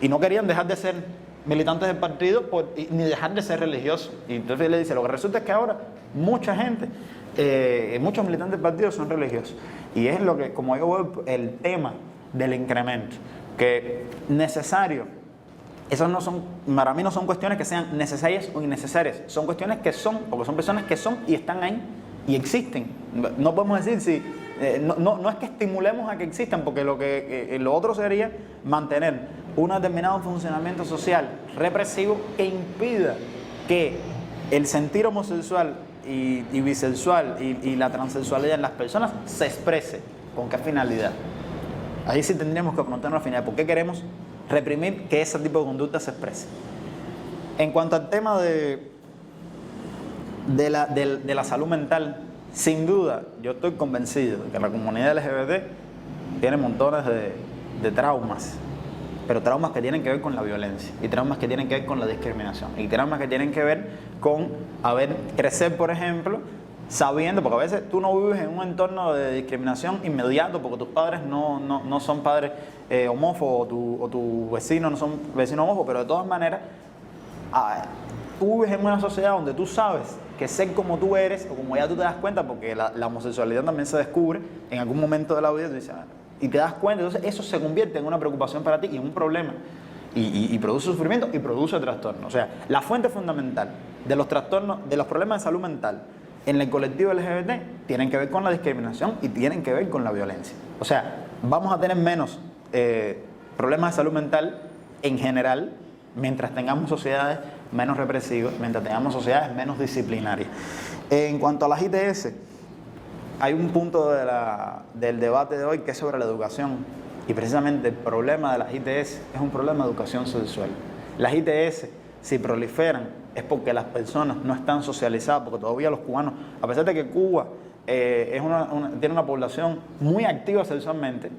y no querían dejar de ser militantes del partido ni dejar de ser religiosos. Y entonces le dice, lo que resulta es que ahora mucha gente, muchos militantes del partido son religiosos. Y es lo que, como yo veo, el tema del incremento, que necesario, esas no son, para mí no son cuestiones que sean necesarias o innecesarias, son cuestiones que son, porque son personas que son y están ahí y existen. No podemos decir si, no es que estimulemos a que existan, porque lo otro sería mantener un determinado funcionamiento social represivo que impida que el sentir homosexual y bisexual y la transexualidad en las personas se exprese. ¿Con qué finalidad? Ahí sí tendríamos que preguntarnos la finalidad. ¿Por qué queremos reprimir que ese tipo de conducta se exprese? En cuanto al tema de la salud mental, sin duda, yo estoy convencido de que la comunidad LGBT tiene montones de traumas, pero traumas que tienen que ver con la violencia, y traumas que tienen que ver con la discriminación, y traumas que tienen que ver con crecer, por ejemplo, sabiendo, porque a veces tú no vives en un entorno de discriminación inmediato, porque tus padres no son padres homófobos, o tu vecino no son vecinos homófobos, pero de todas maneras, tú vives en una sociedad donde tú sabes que ser como tú eres, o como ya tú te das cuenta, porque la homosexualidad también se descubre en algún momento de la vida, tú dices, y te das cuenta, entonces eso se convierte en una preocupación para ti y en un problema, y produce sufrimiento y produce trastorno. O sea, la fuente fundamental de los trastornos, de los problemas de salud mental en el colectivo LGBT tienen que ver con la discriminación y tienen que ver con la violencia. O sea, vamos a tener menos problemas de salud mental en general mientras tengamos sociedades menos represivas, mientras tengamos sociedades menos disciplinarias. En cuanto a las ITS, hay un punto del debate de hoy que es sobre la educación, y precisamente el problema de las ITS es un problema de educación sexual. Las ITS, si proliferan, es porque las personas no están socializadas, porque todavía los cubanos, a pesar de que Cuba tiene una población muy activa sexualmente,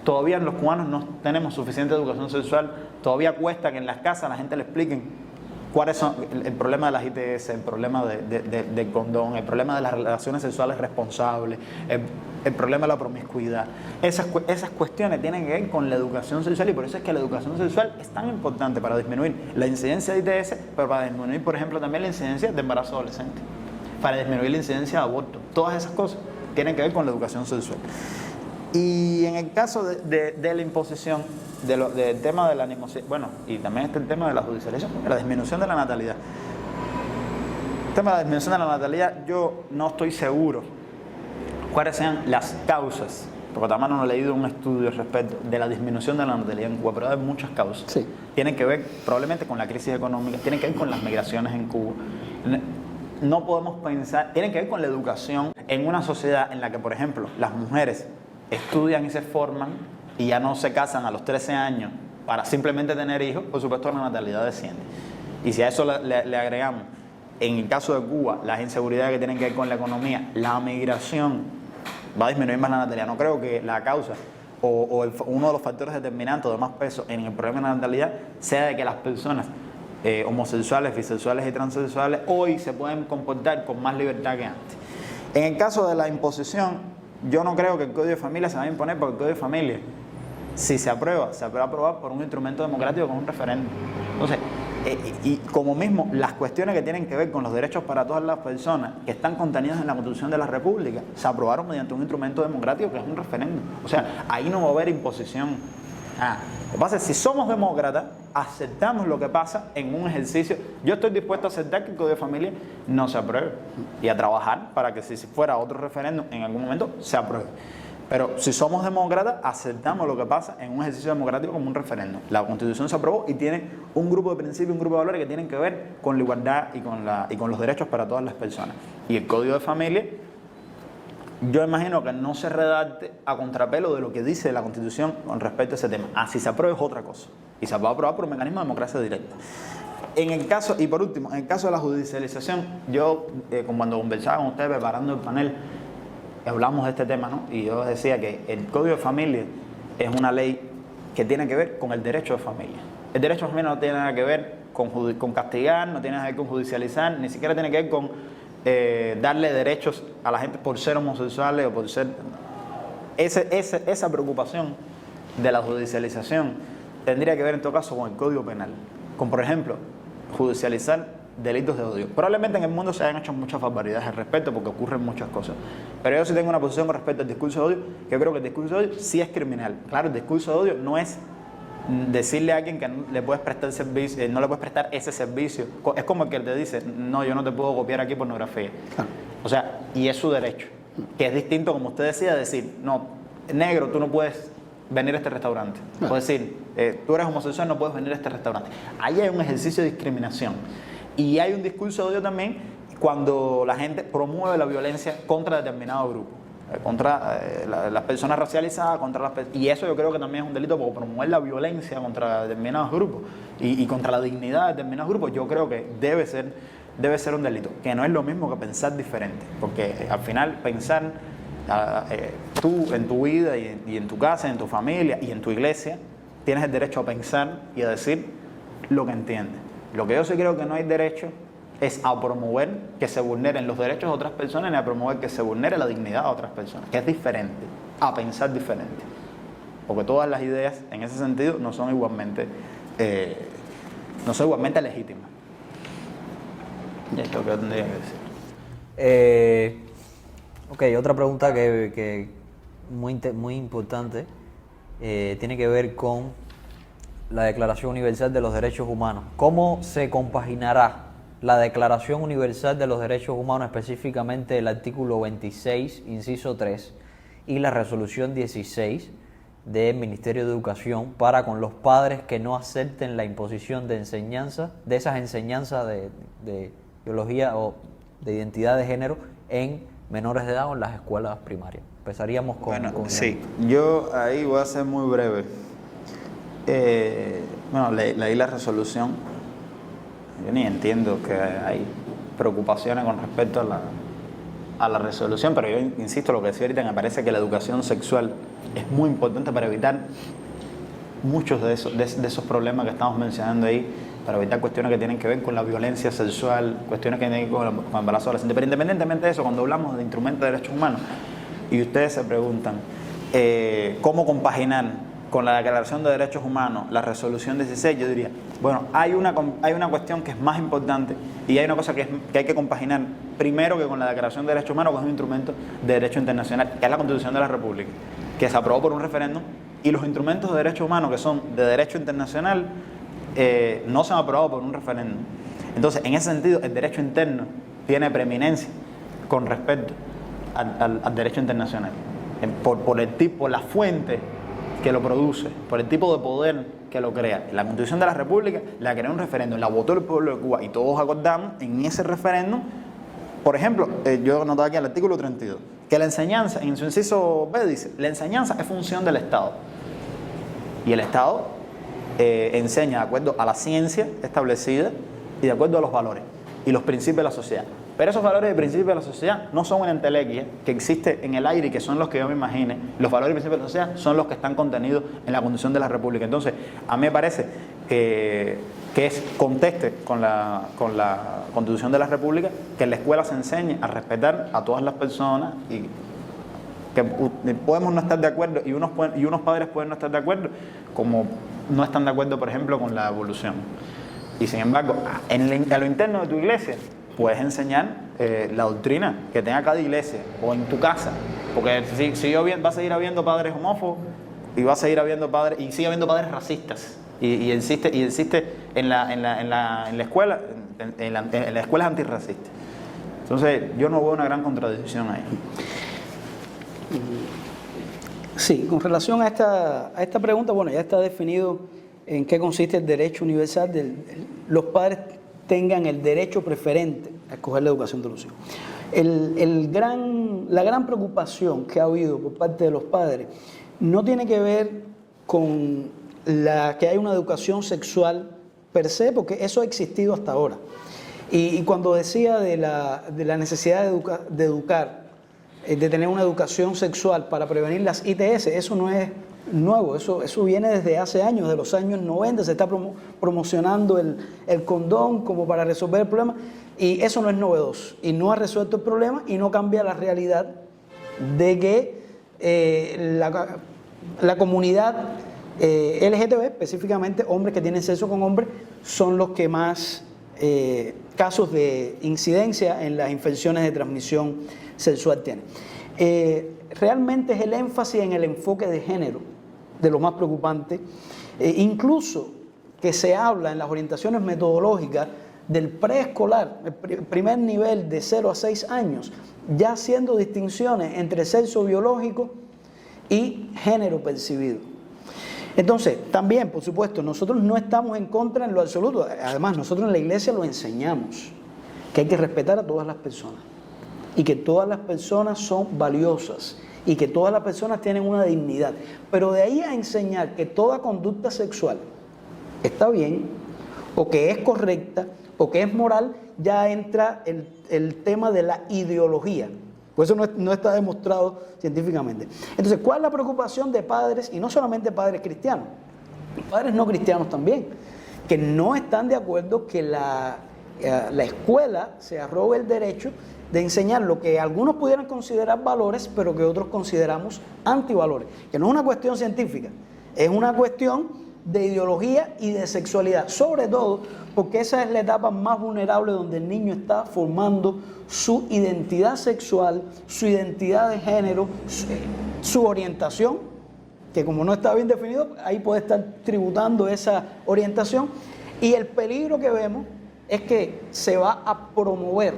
todavía los cubanos no tenemos suficiente educación sexual, todavía cuesta que en las casas la gente le expliquen cuáles son el problema de las ITS, el problema del condón, el problema de las relaciones sexuales responsables, el problema de la promiscuidad. Esas cuestiones tienen que ver con la educación sexual, y por eso es que la educación sexual es tan importante para disminuir la incidencia de ITS, pero para disminuir, por ejemplo, también la incidencia de embarazo adolescente, para disminuir la incidencia de aborto. Todas esas cosas tienen que ver con la educación sexual. Y en el caso de la imposición, del tema de la animosidad, bueno, y también está el tema de la judicialización, de la disminución de la natalidad. El tema de la disminución de la natalidad, yo no estoy seguro cuáles sean las causas porque también no he leído un estudio respecto de la disminución de la natalidad en Cuba, pero hay muchas causas. Sí. Tienen que ver probablemente con la crisis económica, tienen que ver con las migraciones en Cuba. No podemos pensar, tienen que ver con la educación en una sociedad en la que, por ejemplo, las mujeres estudian y se forman y ya no se casan a los 13 años para simplemente tener hijos, por supuesto la natalidad desciende. Y si a eso le agregamos, en el caso de Cuba, las inseguridades que tienen que ver con la economía, la migración, va a disminuir más la natalidad. No creo que la causa uno de los factores determinantes de más peso en el problema de la natalidad sea de que las personas homosexuales, bisexuales y transexuales hoy se pueden comportar con más libertad que antes. En el caso de la imposición, yo no creo que el Código de Familia se vaya a imponer, porque el Código de Familia, si se aprueba, se va a aprobar por un instrumento democrático con un referéndum. Entonces, y como mismo las cuestiones que tienen que ver con los derechos para todas las personas que están contenidas en la Constitución de la República se aprobaron mediante un instrumento democrático que es un referéndum. O sea, ahí no va a haber imposición. Lo que pasa es que si somos demócratas, aceptamos lo que pasa en un ejercicio. Yo estoy dispuesto a aceptar que el Código de Familia no se apruebe y a trabajar para que si fuera otro referéndum en algún momento se apruebe. Pero si somos demócratas, aceptamos lo que pasa en un ejercicio democrático como un referéndum. La Constitución se aprobó y tiene un grupo de principios, un grupo de valores que tienen que ver con la igualdad y con los derechos para todas las personas. Y el Código de Familia, yo imagino que no se redacte a contrapelo de lo que dice la Constitución con respecto a ese tema. Si se aprueba es otra cosa. Y se va a aprobar por un mecanismo de democracia directa. En el caso, y por último, en el caso de la judicialización, yo cuando conversaba con ustedes preparando el panel, hablamos de este tema, ¿no? Y yo decía que el Código de Familia es una ley que tiene que ver con el derecho de familia. El derecho de familia no tiene nada que ver con castigar, no tiene nada que ver con judicializar, ni siquiera tiene que ver con darle derechos a la gente por ser homosexuales o por ser... Esa preocupación de la judicialización tendría que ver en todo caso con el Código Penal. Con, por ejemplo, judicializar delitos de odio. Probablemente en el mundo se hayan hecho muchas barbaridades al respecto porque ocurren muchas cosas. Pero yo sí tengo una posición con respecto al discurso de odio, que yo creo que el discurso de odio sí es criminal. Claro, el discurso de odio no es decirle a alguien que no le puedes prestar servicio, no le puedes prestar ese servicio. Es como el que te dice, no, yo no te puedo copiar aquí pornografía. O sea, y es su derecho. Que es distinto, como usted decía, decir, no, negro, tú no puedes venir a este restaurante. O decir, tú eres homosexual, no puedes venir a este restaurante. Ahí hay un ejercicio de discriminación. Y hay un discurso de odio también cuando la gente promueve la violencia contra determinado grupo, contra las personas racializadas, y eso yo creo que también es un delito, porque promover la violencia contra determinados grupos y contra la dignidad de determinados grupos, yo creo que debe ser un delito, que no es lo mismo que pensar diferente, porque al final pensar tú en tu vida y en tu casa, en tu familia y en tu iglesia, tienes el derecho a pensar y a decir lo que entiendes. Lo que yo sí creo que no hay derecho es a promover que se vulneren los derechos de otras personas ni a promover que se vulnere la dignidad de otras personas, que es diferente, a pensar diferente. Porque todas las ideas en ese sentido no son igualmente legítimas. Y esto es lo que yo tendría que decir. Ok, otra pregunta que muy importante tiene que ver con la Declaración Universal de los Derechos Humanos. ¿Cómo se compaginará la Declaración Universal de los Derechos Humanos, específicamente el artículo 26, inciso 3, y la resolución 16 del Ministerio de Educación para con los padres que no acepten la imposición de enseñanza, de esas enseñanzas de biología o de identidad de género en menores de edad o en las escuelas primarias? Empezaríamos con... Sí, yo ahí voy a ser muy breve. Leí la resolución. Yo ni entiendo que hay preocupaciones con respecto a la resolución, pero yo insisto, lo que decía ahorita, me parece que la educación sexual es muy importante para evitar muchos de esos problemas que estamos mencionando ahí, para evitar cuestiones que tienen que ver con la violencia sexual, cuestiones que tienen que ver con el embarazo adolescente. Pero independientemente de eso, cuando hablamos de instrumentos de derechos humanos y ustedes se preguntan cómo compaginar con la Declaración de Derechos Humanos, la resolución 16, yo diría, bueno, hay una cuestión que es más importante y hay una cosa que hay que compaginar primero que con la Declaración de Derechos Humanos, que es un instrumento de derecho internacional, que es la Constitución de la República, que se aprobó por un referéndum, y los instrumentos de derechos humanos que son de derecho internacional no se han aprobado por un referéndum. Entonces, en ese sentido, el derecho interno tiene preeminencia con respecto al derecho internacional. por el tipo, la fuente que lo produce, por el tipo de poder que lo crea. La Constitución de la República la creó un referéndum, la votó el pueblo de Cuba y todos acordamos en ese referéndum. Por ejemplo, yo anotaba aquí el artículo 32, que la enseñanza, en su inciso B dice, la enseñanza es función del Estado. Y el Estado enseña de acuerdo a la ciencia establecida y de acuerdo a los valores y los principios de la sociedad. Pero esos valores y principios de la sociedad no son una entelequia que existe en el aire y que son los que yo me imagine. Los valores y principios de la sociedad son los que están contenidos en la Constitución de la República. Entonces, a mí me parece que es conteste con la Constitución de la República que en la escuela se enseñe a respetar a todas las personas y que podemos no estar de acuerdo y unos padres pueden no estar de acuerdo, como no están de acuerdo, por ejemplo, con la evolución. Y sin embargo, a lo interno de tu iglesia, puedes enseñar la doctrina que tenga cada iglesia o en tu casa. Porque si va a seguir habiendo padres homófobos y va a seguir habiendo padres, y sigue habiendo padres racistas. Y insiste en la escuela, en las escuelas antirracistas. Entonces, yo no veo una gran contradicción ahí. Sí, con relación a esta pregunta, bueno, ya está definido en qué consiste el derecho universal. Los padres tengan el derecho preferente a escoger la educación de los hijos. La gran preocupación que ha habido por parte de los padres no tiene que ver con que hay una educación sexual per se, porque eso ha existido hasta ahora. Y cuando decía de la necesidad de educar, de tener una educación sexual para prevenir las ITS, eso no es nuevo, eso viene desde hace años, de los años 90, se está promocionando el condón como para resolver el problema, y eso no es novedoso, y no ha resuelto el problema, y no cambia la realidad de que la comunidad LGTB, específicamente hombres que tienen sexo con hombres, son los que más casos de incidencia en las infecciones de transmisión sexual tienen. Realmente es el énfasis en el enfoque de género de lo más preocupante, incluso que se habla en las orientaciones metodológicas del preescolar, el primer nivel de 0 a 6 años, ya haciendo distinciones entre sexo biológico y género percibido. Entonces, también, por supuesto, nosotros no estamos en contra en lo absoluto. Además, nosotros en la iglesia lo enseñamos, que hay que respetar a todas las personas y que todas las personas son valiosas y que todas las personas tienen una dignidad. Pero de ahí a enseñar que toda conducta sexual está bien, o que es correcta, o que es moral, ya entra el tema de la ideología. Por eso no está demostrado científicamente. Entonces, ¿cuál es la preocupación de padres, y no solamente padres cristianos, padres no cristianos también, que no están de acuerdo que la escuela se arrogue el derecho de enseñar lo que algunos pudieran considerar valores, pero que otros consideramos antivalores? Que no es una cuestión científica, es una cuestión de ideología y de sexualidad, sobre todo porque esa es la etapa más vulnerable donde el niño está formando su identidad sexual, su identidad de género, su orientación, que como no está bien definido, ahí puede estar tributando esa orientación, y el peligro que vemos es que se va a promover,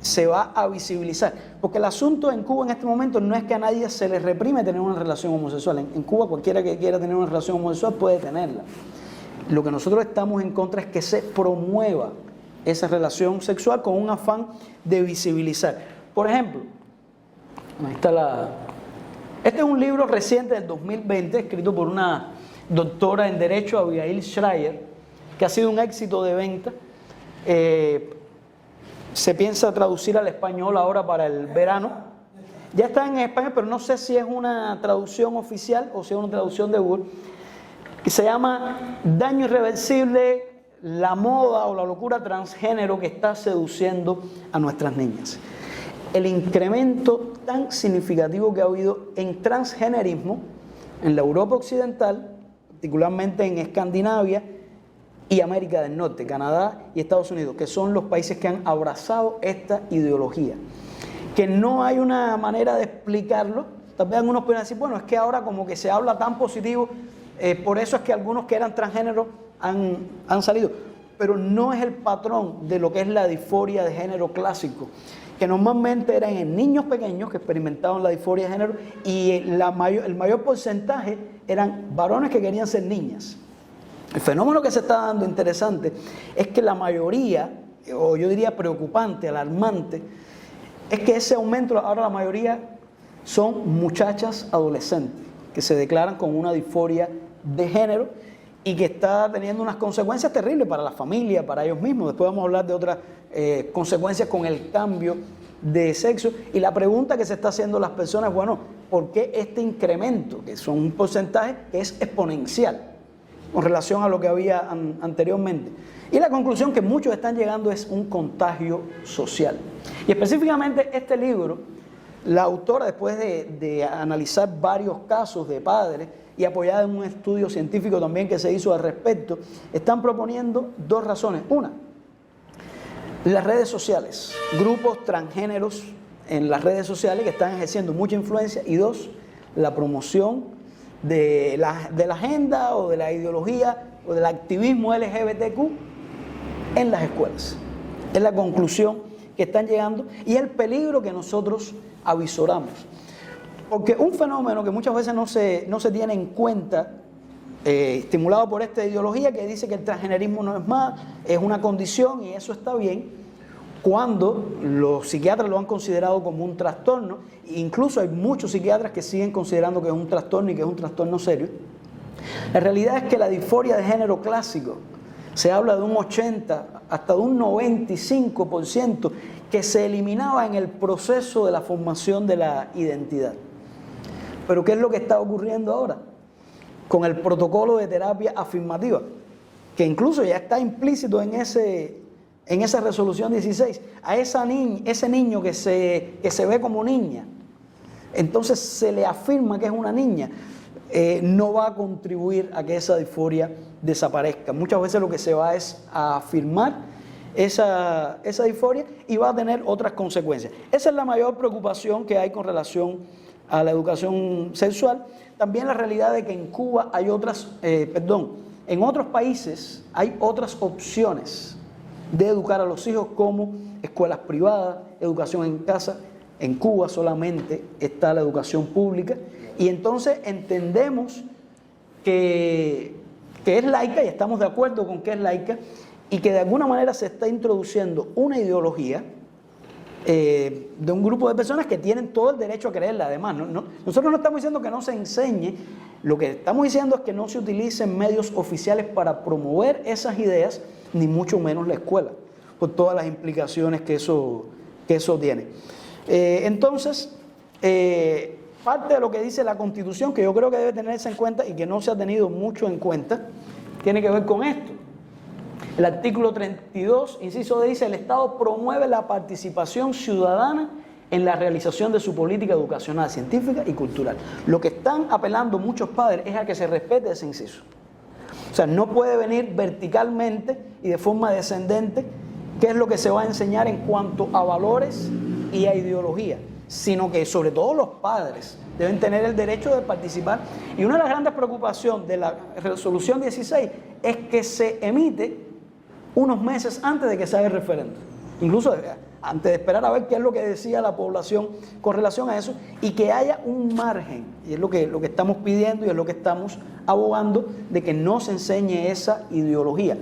se va a visibilizar, porque el asunto en Cuba en este momento no es que a nadie se le reprime tener una relación homosexual. En Cuba cualquiera que quiera tener una relación homosexual puede tenerla. Lo que nosotros estamos en contra es que se promueva esa relación sexual con un afán de visibilizar. Por ejemplo, ahí está este es un libro reciente del 2020, escrito por una doctora en Derecho, Abigail Schreier, que ha sido un éxito de venta. Se piensa traducir al español ahora para el verano. Ya está en español, pero no sé si es una traducción oficial o si es una traducción de Google. Que se llama Daño Irreversible, la moda o la locura transgénero que está seduciendo a nuestras niñas. El incremento tan significativo que ha habido en transgenerismo en la Europa occidental, particularmente en Escandinavia y América del Norte, Canadá y Estados Unidos, que son los países que han abrazado esta ideología. Que no hay una manera de explicarlo. Tal vez algunos pueden decir, bueno, es que ahora como que se habla tan positivo, por eso es que algunos que eran transgéneros han salido. Pero no es el patrón de lo que es la disforia de género clásico. que normalmente eran en niños pequeños que experimentaban la disforia de género y el mayor porcentaje eran varones que querían ser niñas. El fenómeno que se está dando interesante es que la mayoría, o yo diría preocupante, alarmante, es que ese aumento, ahora la mayoría son muchachas adolescentes que se declaran con una disforia de género y que está teniendo unas consecuencias terribles para la familia, para ellos mismos. Después vamos a hablar de otras consecuencias con el cambio de sexo. Y la pregunta que se está haciendo las personas, bueno, ¿por qué este incremento? Que son un porcentaje que es exponencial con relación a lo que había anteriormente. Y la conclusión que muchos están llegando es un contagio social. Y específicamente este libro, la autora, después de analizar varios casos de padres y apoyada en un estudio científico también que se hizo al respecto, están proponiendo dos razones. Una, las redes sociales, grupos transgéneros en las redes sociales que están ejerciendo mucha influencia. Y dos, la promoción de la agenda o de la ideología o del activismo LGBTQ en las escuelas. Es la conclusión que están llegando y el peligro que nosotros avisoramos. Porque un fenómeno que muchas veces no se tiene en cuenta, estimulado por esta ideología que dice que el transgenerismo no es más, es una condición y eso está bien, cuando los psiquiatras lo han considerado como un trastorno. Incluso hay muchos psiquiatras que siguen considerando que es un trastorno y que es un trastorno serio. La realidad es que la disforia de género clásico, se habla de un 80 hasta de un 95% que se eliminaba en el proceso de la formación de la identidad. Pero ¿qué es lo que está ocurriendo ahora? Con el protocolo de terapia afirmativa, que incluso ya está implícito en esa resolución 16, a ese niño que se ve como niña, entonces se le afirma que es una niña, no va a contribuir a que esa disforia desaparezca. Muchas veces lo que se va es a afirmar esa disforia y va a tener otras consecuencias. Esa es la mayor preocupación que hay con relación a la educación sexual. También la realidad de que en Cuba hay en otros países hay otras opciones de educar a los hijos, como escuelas privadas, educación en casa. En Cuba solamente está la educación pública y entonces entendemos que es laica y estamos de acuerdo con que es laica y que de alguna manera se está introduciendo una ideología de un grupo de personas que tienen todo el derecho a creerla. Además, nosotros no estamos diciendo que no se enseñe, lo que estamos diciendo es que no se utilicen medios oficiales para promover esas ideas, ni mucho menos la escuela, por todas las implicaciones que eso tiene. Entonces, parte de lo que dice la Constitución, que yo creo que debe tenerse en cuenta y que no se ha tenido mucho en cuenta, tiene que ver con esto. El artículo 32, inciso D, dice: el Estado promueve la participación ciudadana en la realización de su política educacional, científica y cultural. Lo que están apelando muchos padres es a que se respete ese inciso. O sea, no puede venir verticalmente y de forma descendente qué es lo que se va a enseñar en cuanto a valores y a ideología, sino que sobre todo los padres deben tener el derecho de participar. Y una de las grandes preocupaciones de la resolución 16 es que se emite unos meses antes de que se haga el referéndum, incluso antes de esperar a ver qué es lo que decía la población con relación a eso, y que haya un margen, y es lo que estamos pidiendo y es lo que estamos abogando, de que no se enseñe esa ideología.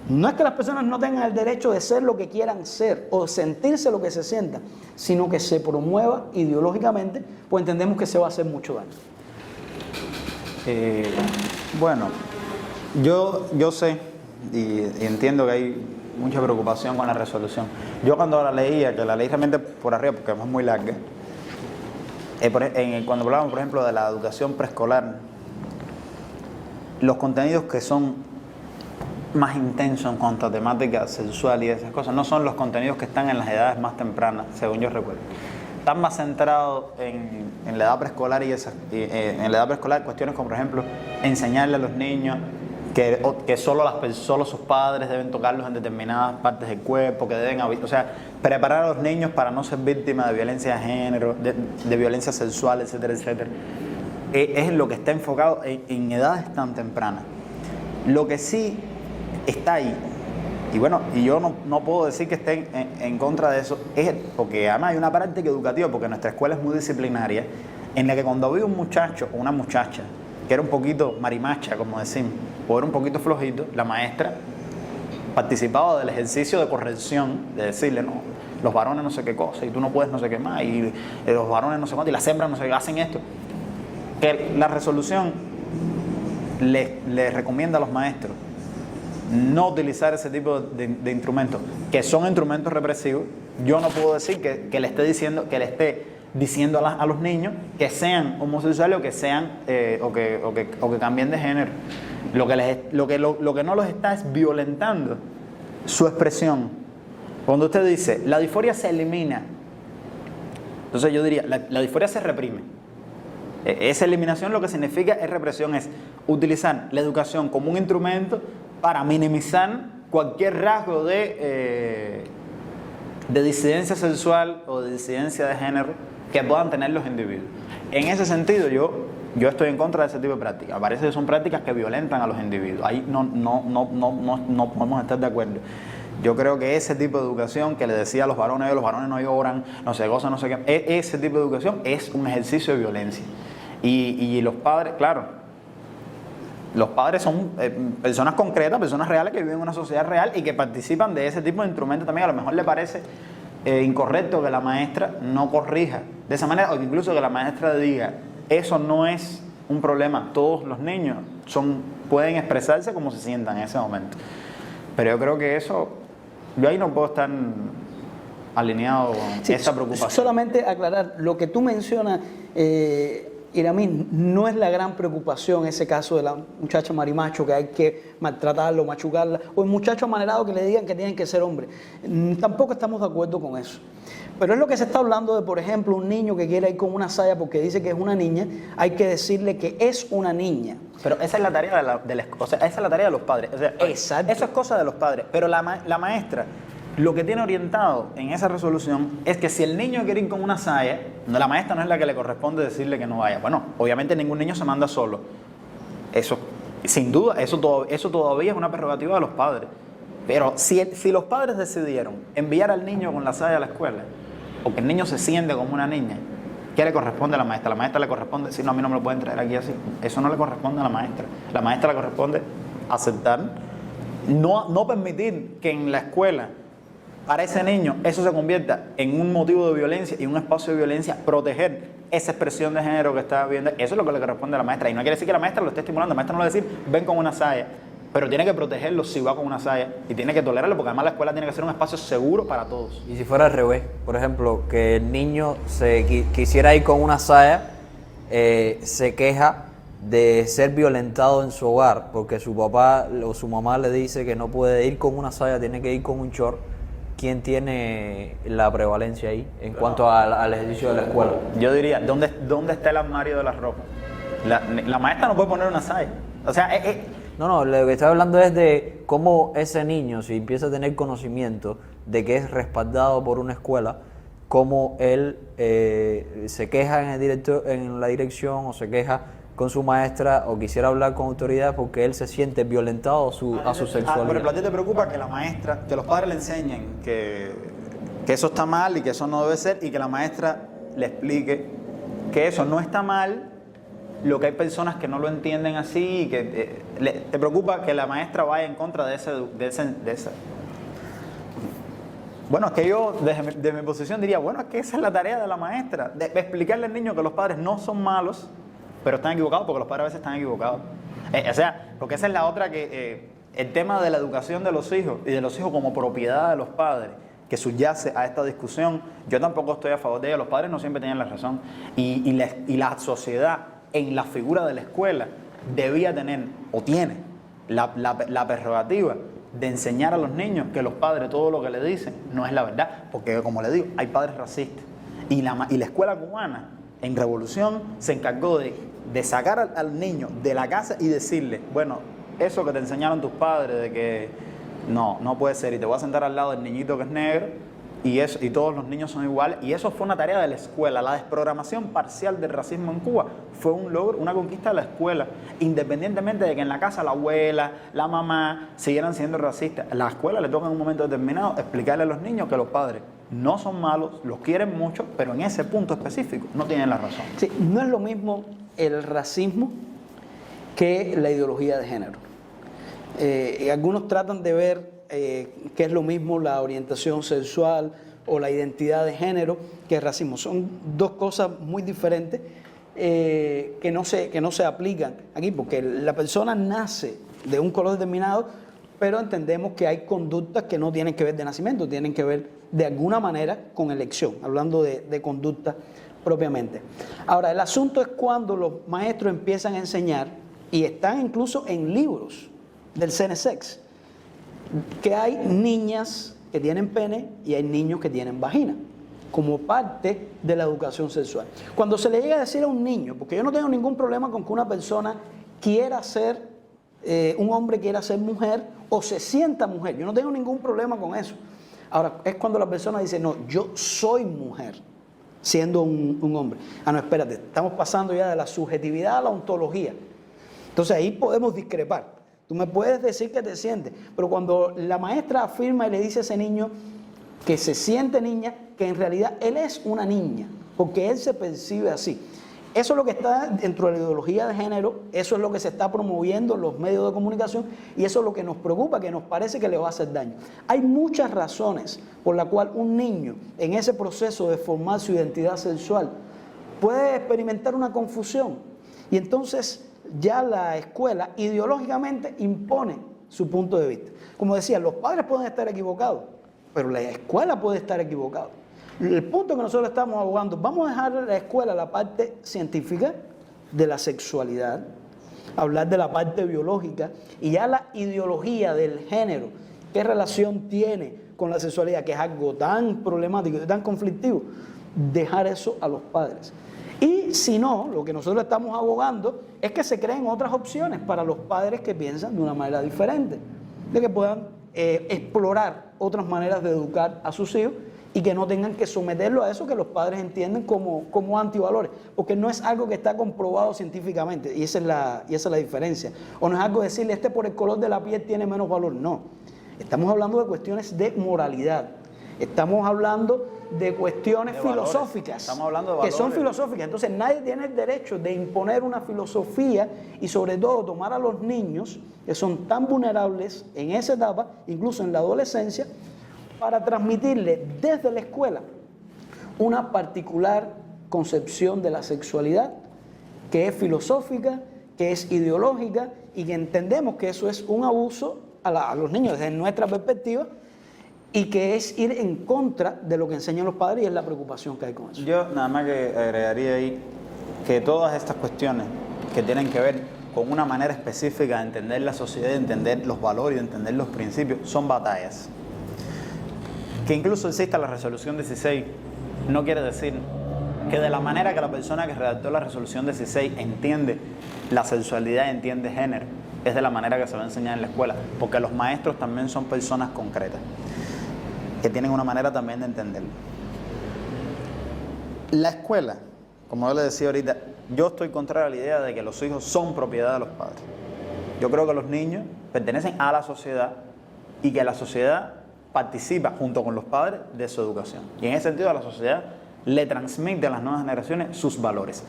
No es que las personas no tengan el derecho de ser lo que quieran ser o sentirse lo que se sientan, sino que se promueva ideológicamente, pues entendemos que se va a hacer mucho daño. Bueno, yo sé y entiendo que hay mucha preocupación con la resolución. Yo cuando la leía, que la leí realmente por arriba porque es muy larga, cuando hablábamos, por ejemplo, de la educación preescolar, los contenidos que son más intensos en cuanto a temática sexual y esas cosas no son los contenidos que están en las edades más tempranas, según yo recuerdo. Están más centrados en la edad preescolar y en la edad preescolar cuestiones como, por ejemplo, enseñarle a los niños que solo sus padres deben tocarlos en determinadas partes del cuerpo, que deben, o sea, preparar a los niños para no ser víctimas de violencia de género, de violencia sexual, etcétera, etcétera. Es lo que está enfocado en edades tan tempranas. Lo que sí está ahí Y bueno, y yo no puedo decir que estén en contra de eso, porque además hay una práctica educativa, porque nuestra escuela es muy disciplinaria, en la que cuando había un muchacho o una muchacha que era un poquito marimacha, como decimos, o era un poquito flojito, la maestra participaba del ejercicio de corrección, de decirle, no, los varones no sé qué cosa, y tú no puedes no sé qué más, y los varones no sé cuánto, y las hembras no sé qué, hacen esto. Que la resolución le recomienda a los maestros no utilizar ese tipo de instrumentos, que son instrumentos represivos. Yo no puedo decir que le esté diciendo a los niños que sean homosexuales o que sean o que cambien de género. Lo que no los está es violentando su expresión. Cuando usted dice la disforia se elimina, entonces yo diría la disforia se reprime. Esa eliminación lo que significa es represión, es utilizar la educación como un instrumento para minimizar cualquier rasgo de disidencia sexual o de disidencia de género que puedan tener los individuos. En ese sentido yo estoy en contra de ese tipo de prácticas. Me parece que son prácticas que violentan a los individuos. Ahí no podemos estar de acuerdo. Yo creo que ese tipo de educación que le decía a los varones no lloran, no sé cosa, no sé qué, ese tipo de educación es un ejercicio de violencia. Y los padres, claro, los padres son personas concretas, personas reales que viven en una sociedad real y que participan de ese tipo de instrumentos también. A lo mejor le parece incorrecto que la maestra no corrija de esa manera, o incluso que la maestra diga, eso no es un problema, todos los niños pueden expresarse como se sientan en ese momento. Pero yo creo que yo ahí no puedo estar alineado con esa preocupación. Solamente aclarar, lo que tú mencionas, Iramín, no es la gran preocupación ese caso de la muchacha marimacho que hay que maltratarlo, machucarla, o el muchacho amanerado que le digan que tienen que ser hombres. Tampoco estamos de acuerdo con eso. Pero es lo que se está hablando de, por ejemplo, un niño que quiere ir con una saya porque dice que es una niña, hay que decirle que es una niña. Pero esa es la tarea esa es la tarea de los padres. O sea, exacto. Eso es cosa de los padres. Pero la maestra, lo que tiene orientado en esa resolución es que si el niño quiere ir con una saya, la maestra no es la que le corresponde decirle que no vaya. Bueno, obviamente ningún niño se manda solo. Eso, sin duda, eso todavía es una prerrogativa de los padres. Pero si los padres decidieron enviar al niño con la saya a la escuela, o que el niño se siente como una niña, ¿qué le corresponde a la maestra? La maestra le corresponde decir, no, a mí no me lo pueden traer aquí así. Eso no le corresponde a la maestra. La maestra le corresponde aceptar, no permitir que en la escuela, para ese niño, eso se convierta en un motivo de violencia y un espacio de violencia, proteger esa expresión de género que está viendo. Eso es lo que le corresponde a la maestra. Y no quiere decir que la maestra lo esté estimulando. La maestra no le va a decir, ven con una saya. Pero tiene que protegerlo si va con una saya y tiene que tolerarlo, porque además la escuela tiene que ser un espacio seguro para todos. Y si fuera al revés, por ejemplo, que el niño quisiera ir con una saya, se queja de ser violentado en su hogar porque su papá o su mamá le dice que no puede ir con una saya, tiene que ir con un short. ¿Quién tiene la prevalencia ahí en cuanto al ejercicio de la escuela? Yo diría, ¿dónde está el armario de la ropa? La maestra no puede poner una saya. O sea, No, lo que estoy hablando es de cómo ese niño, si empieza a tener conocimiento de que es respaldado por una escuela, cómo él se queja en la dirección o se queja con su maestra o quisiera hablar con autoridad porque él se siente violentado a su sexualidad. Por ejemplo, ¿a ti te preocupa que la maestra, que los padres le enseñen que eso está mal y que eso no debe ser, y que la maestra le explique que eso no está mal? Lo que hay personas que no lo entienden así y que te preocupa que la maestra vaya en contra de esa. Bueno, es que yo desde mi posición diría, bueno, es que esa es la tarea de la maestra, de explicarle al niño que los padres no son malos, pero están equivocados, porque los padres a veces están equivocados. O sea, porque esa es la otra que el tema de la educación de los hijos y de los hijos como propiedad de los padres, que subyace a esta discusión, yo tampoco estoy a favor de ella. Los padres no siempre tienen la razón, y la sociedad en la figura de la escuela debía tener, o tiene, la prerrogativa de enseñar a los niños que los padres todo lo que le dicen no es la verdad, porque como le digo, hay padres racistas, y la escuela cubana en revolución se encargó de sacar al niño de la casa y decirle, bueno, eso que te enseñaron tus padres de que no puede ser, y te voy a sentar al lado del niñito que es negro, y todos los niños son iguales, y eso fue una tarea de la escuela. La desprogramación parcial del racismo en Cuba fue un logro, una conquista de la escuela, independientemente de que en la casa la abuela, la mamá siguieran siendo racistas. A la escuela le toca en un momento determinado explicarle a los niños que los padres no son malos, los quieren mucho, pero en ese punto específico no tienen la razón. Sí, no es lo mismo el racismo que la ideología de género. Y algunos tratan de ver qué es lo mismo la orientación sexual o la identidad de género que el racismo. Son dos cosas muy diferentes que no se aplican aquí, porque la persona nace de un color determinado, pero entendemos que hay conductas que no tienen que ver de nacimiento, tienen que ver de alguna manera con elección, hablando de conducta propiamente. Ahora, el asunto es cuando los maestros empiezan a enseñar, y están incluso en libros del CENESEX, que hay niñas que tienen pene y hay niños que tienen vagina, como parte de la educación sexual. Cuando se le llega a decir a un niño, porque yo no tengo ningún problema con que una persona quiera ser, un hombre quiera ser mujer o se sienta mujer, yo no tengo ningún problema con eso. Ahora, es cuando la persona dice, no, yo soy mujer, siendo un hombre. Ah, no, espérate, estamos pasando ya de la subjetividad a la ontología. Entonces ahí podemos discrepar. Tú me puedes decir que te sientes, pero cuando la maestra afirma y le dice a ese niño que se siente niña, que en realidad él es una niña, porque él se percibe así. Eso es lo que está dentro de la ideología de género, eso es lo que se está promoviendo en los medios de comunicación y eso es lo que nos preocupa, que nos parece que le va a hacer daño. Hay muchas razones por las cuales un niño en ese proceso de formar su identidad sexual puede experimentar una confusión y entonces ya la escuela ideológicamente impone su punto de vista. Como decía, los padres pueden estar equivocados, pero la escuela puede estar equivocada. El punto que nosotros estamos abogando, vamos a dejar a la escuela la parte científica de la sexualidad, hablar de la parte biológica y ya la ideología del género, qué relación tiene con la sexualidad, que es algo tan problemático y tan conflictivo, dejar eso a los padres. Y si no, lo que nosotros estamos abogando es que se creen otras opciones para los padres que piensan de una manera diferente, de que puedan explorar otras maneras de educar a sus hijos y que no tengan que someterlo a eso que los padres entienden como antivalores, porque no es algo que está comprobado científicamente y esa es la diferencia. O no es algo de decirle, por el color de la piel tiene menos valor, no. Estamos hablando de cuestiones de moralidad, estamos hablando de cuestiones filosóficas, estamos hablando de que valores, son filosóficas. Entonces nadie tiene el derecho de imponer una filosofía y sobre todo tomar a los niños que son tan vulnerables en esa etapa, incluso en la adolescencia, para transmitirle desde la escuela una particular concepción de la sexualidad que es filosófica, que es ideológica y que entendemos que eso es un abuso a los niños desde nuestra perspectiva y que es ir en contra de lo que enseñan los padres y es la preocupación que hay con eso. Yo nada más que agregaría ahí que todas estas cuestiones que tienen que ver con una manera específica de entender la sociedad, de entender los valores, de entender los principios, son batallas. Que incluso exista la resolución 16 no quiere decir que de la manera que la persona que redactó la resolución 16 entiende la sexualidad, entiende género, es de la manera que se va a enseñar en la escuela, porque los maestros también son personas concretas, que tienen una manera también de entenderlo. La escuela, como yo le decía ahorita, yo estoy contrario a la idea de que los hijos son propiedad de los padres. Yo creo que los niños pertenecen a la sociedad y que la sociedad participa junto con los padres de su educación. Y en ese sentido la sociedad le transmite a las nuevas generaciones sus valores.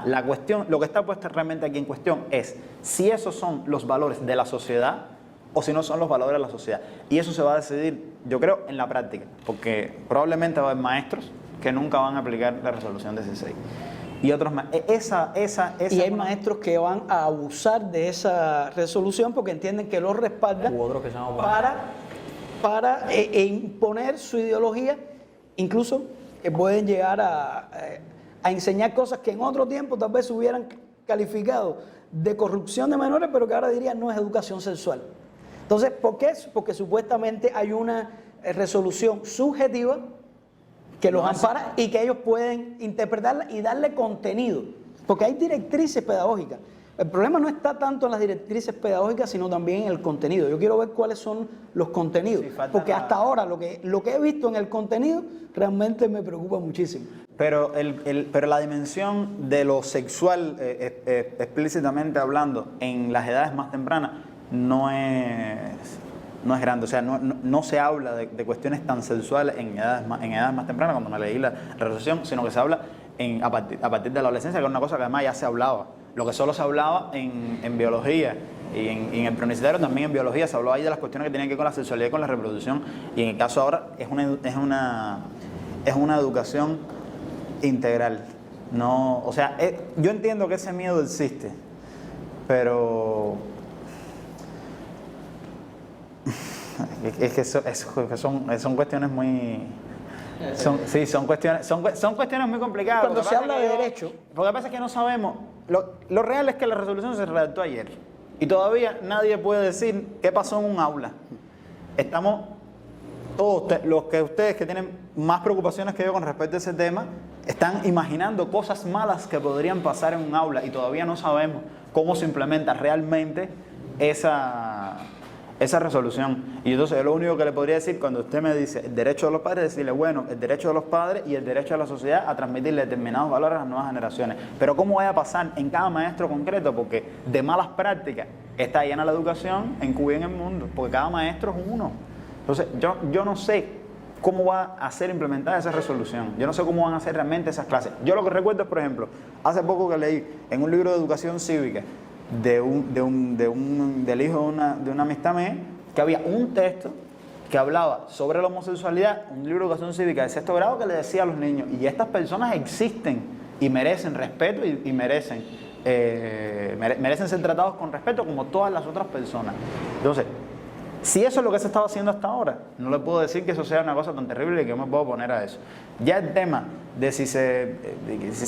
La cuestión, lo que está puesto realmente aquí en cuestión es si esos son los valores de la sociedad o si no son los valores de la sociedad. Y eso se va a decidir, yo creo, en la práctica, porque probablemente va a haber maestros que nunca van a aplicar la resolución 16. Y otros más. Y hay maestros que van a abusar de esa resolución porque entienden que lo respaldan para imponer su ideología, incluso que pueden llegar a enseñar cosas que en otro tiempo tal vez hubieran calificado de corrupción de menores, pero que ahora dirían no es educación sexual. Entonces, ¿por qué? Porque supuestamente hay una resolución subjetiva que los ampara y que ellos pueden interpretarla y darle contenido, porque hay directrices pedagógicas. El problema no está tanto en las directrices pedagógicas, sino también en el contenido. Yo quiero ver cuáles son los contenidos, Sí, falta porque la- hasta ahora lo que he visto en el contenido realmente me preocupa muchísimo. Pero, pero la dimensión de lo sexual, explícitamente hablando, en las edades más tempranas, no es grande. O sea, no se habla de cuestiones tan sexuales en edades más tempranas, cuando me leí la resolución, sino que se habla a partir de la adolescencia, que es una cosa que además ya se hablaba. Lo que solo se hablaba en biología y en el preuniversitario también en biología se hablaba ahí de las cuestiones que tenían que ver con la sexualidad y con la reproducción. Y en el caso ahora es una educación integral. No, o sea, yo entiendo que ese miedo existe, pero es que son cuestiones muy... Son cuestiones muy complicadas. Cuando se habla de derecho. Lo que pasa es que no sabemos. Lo real es que la resolución se redactó ayer y todavía nadie puede decir qué pasó en un aula. Estamos todos ustedes que tienen más preocupaciones que yo con respecto a ese tema, están imaginando cosas malas que podrían pasar en un aula y todavía no sabemos cómo se implementa realmente esa resolución. Y entonces yo lo único que le podría decir cuando usted me dice el derecho de los padres, decirle, bueno, el derecho de los padres y el derecho de la sociedad a transmitirle determinados valores a las nuevas generaciones. Pero ¿cómo vaya a pasar en cada maestro concreto? Porque de malas prácticas está llena la educación en Cuba y en el mundo, porque cada maestro es uno. Entonces yo no sé cómo va a ser implementada esa resolución. Yo no sé cómo van a ser realmente esas clases. Yo lo que recuerdo es, por ejemplo, hace poco que leí en un libro de educación cívica del hijo de una amistad mía, que había un texto que hablaba sobre la homosexualidad, un libro de educación cívica de 6º grado que le decía a los niños, y estas personas existen y merecen respeto y merecen ser tratados con respeto como todas las otras personas. Entonces, si eso es lo que se estaba haciendo hasta ahora, no le puedo decir que eso sea una cosa tan terrible y que yo me puedo oponer a eso. Ya el tema de si se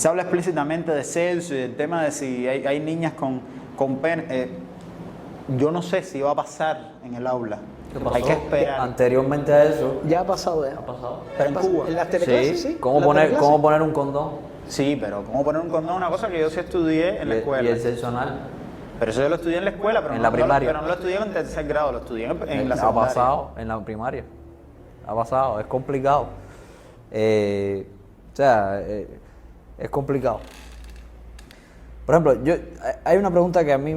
habla explícitamente de sexo y el tema de si hay niñas con pene, yo no sé si va a pasar en el aula. Hay que esperar. Anteriormente a eso, Ya ha pasado, ¿eh? ha pasado. Pero en Cuba. En las teleclases, sí. ¿Cómo En las poner, teleclases. cómo poner un condón? Sí, pero ¿cómo poner un condón? Es una cosa que yo sí estudié en la escuela. Y el sexo anal. Pero eso yo lo estudié en la escuela, pero En no, la primaria. pero no lo estudié en 3º grado, lo estudié en la Ha secundaria. pasado en la primaria. Ha pasado, es complicado. O sea, es complicado. Por ejemplo, hay una pregunta que a mí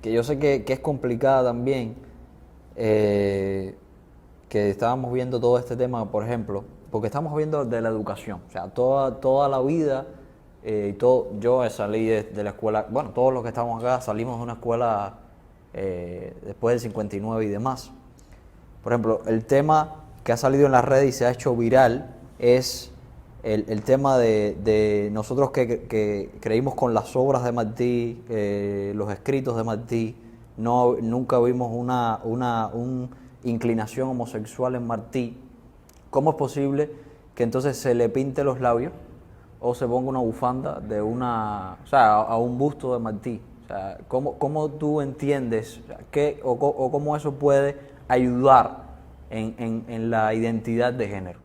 que yo sé que es complicada también, que estábamos viendo todo este tema, por ejemplo, porque estamos viendo de la educación, o sea, toda la vida, yo salí de la escuela, bueno, todos los que estamos acá salimos de una escuela después del 59 y demás. Por ejemplo, el tema que ha salido en las redes y se ha hecho viral es el tema de nosotros que creímos con las obras de Martí, los escritos de Martí, nunca vimos una inclinación homosexual en Martí. ¿Cómo es posible que entonces se le pinte los labios o se ponga una bufanda a un busto de Martí? O sea, ¿cómo tú entiendes o cómo eso puede ayudar en la identidad de género?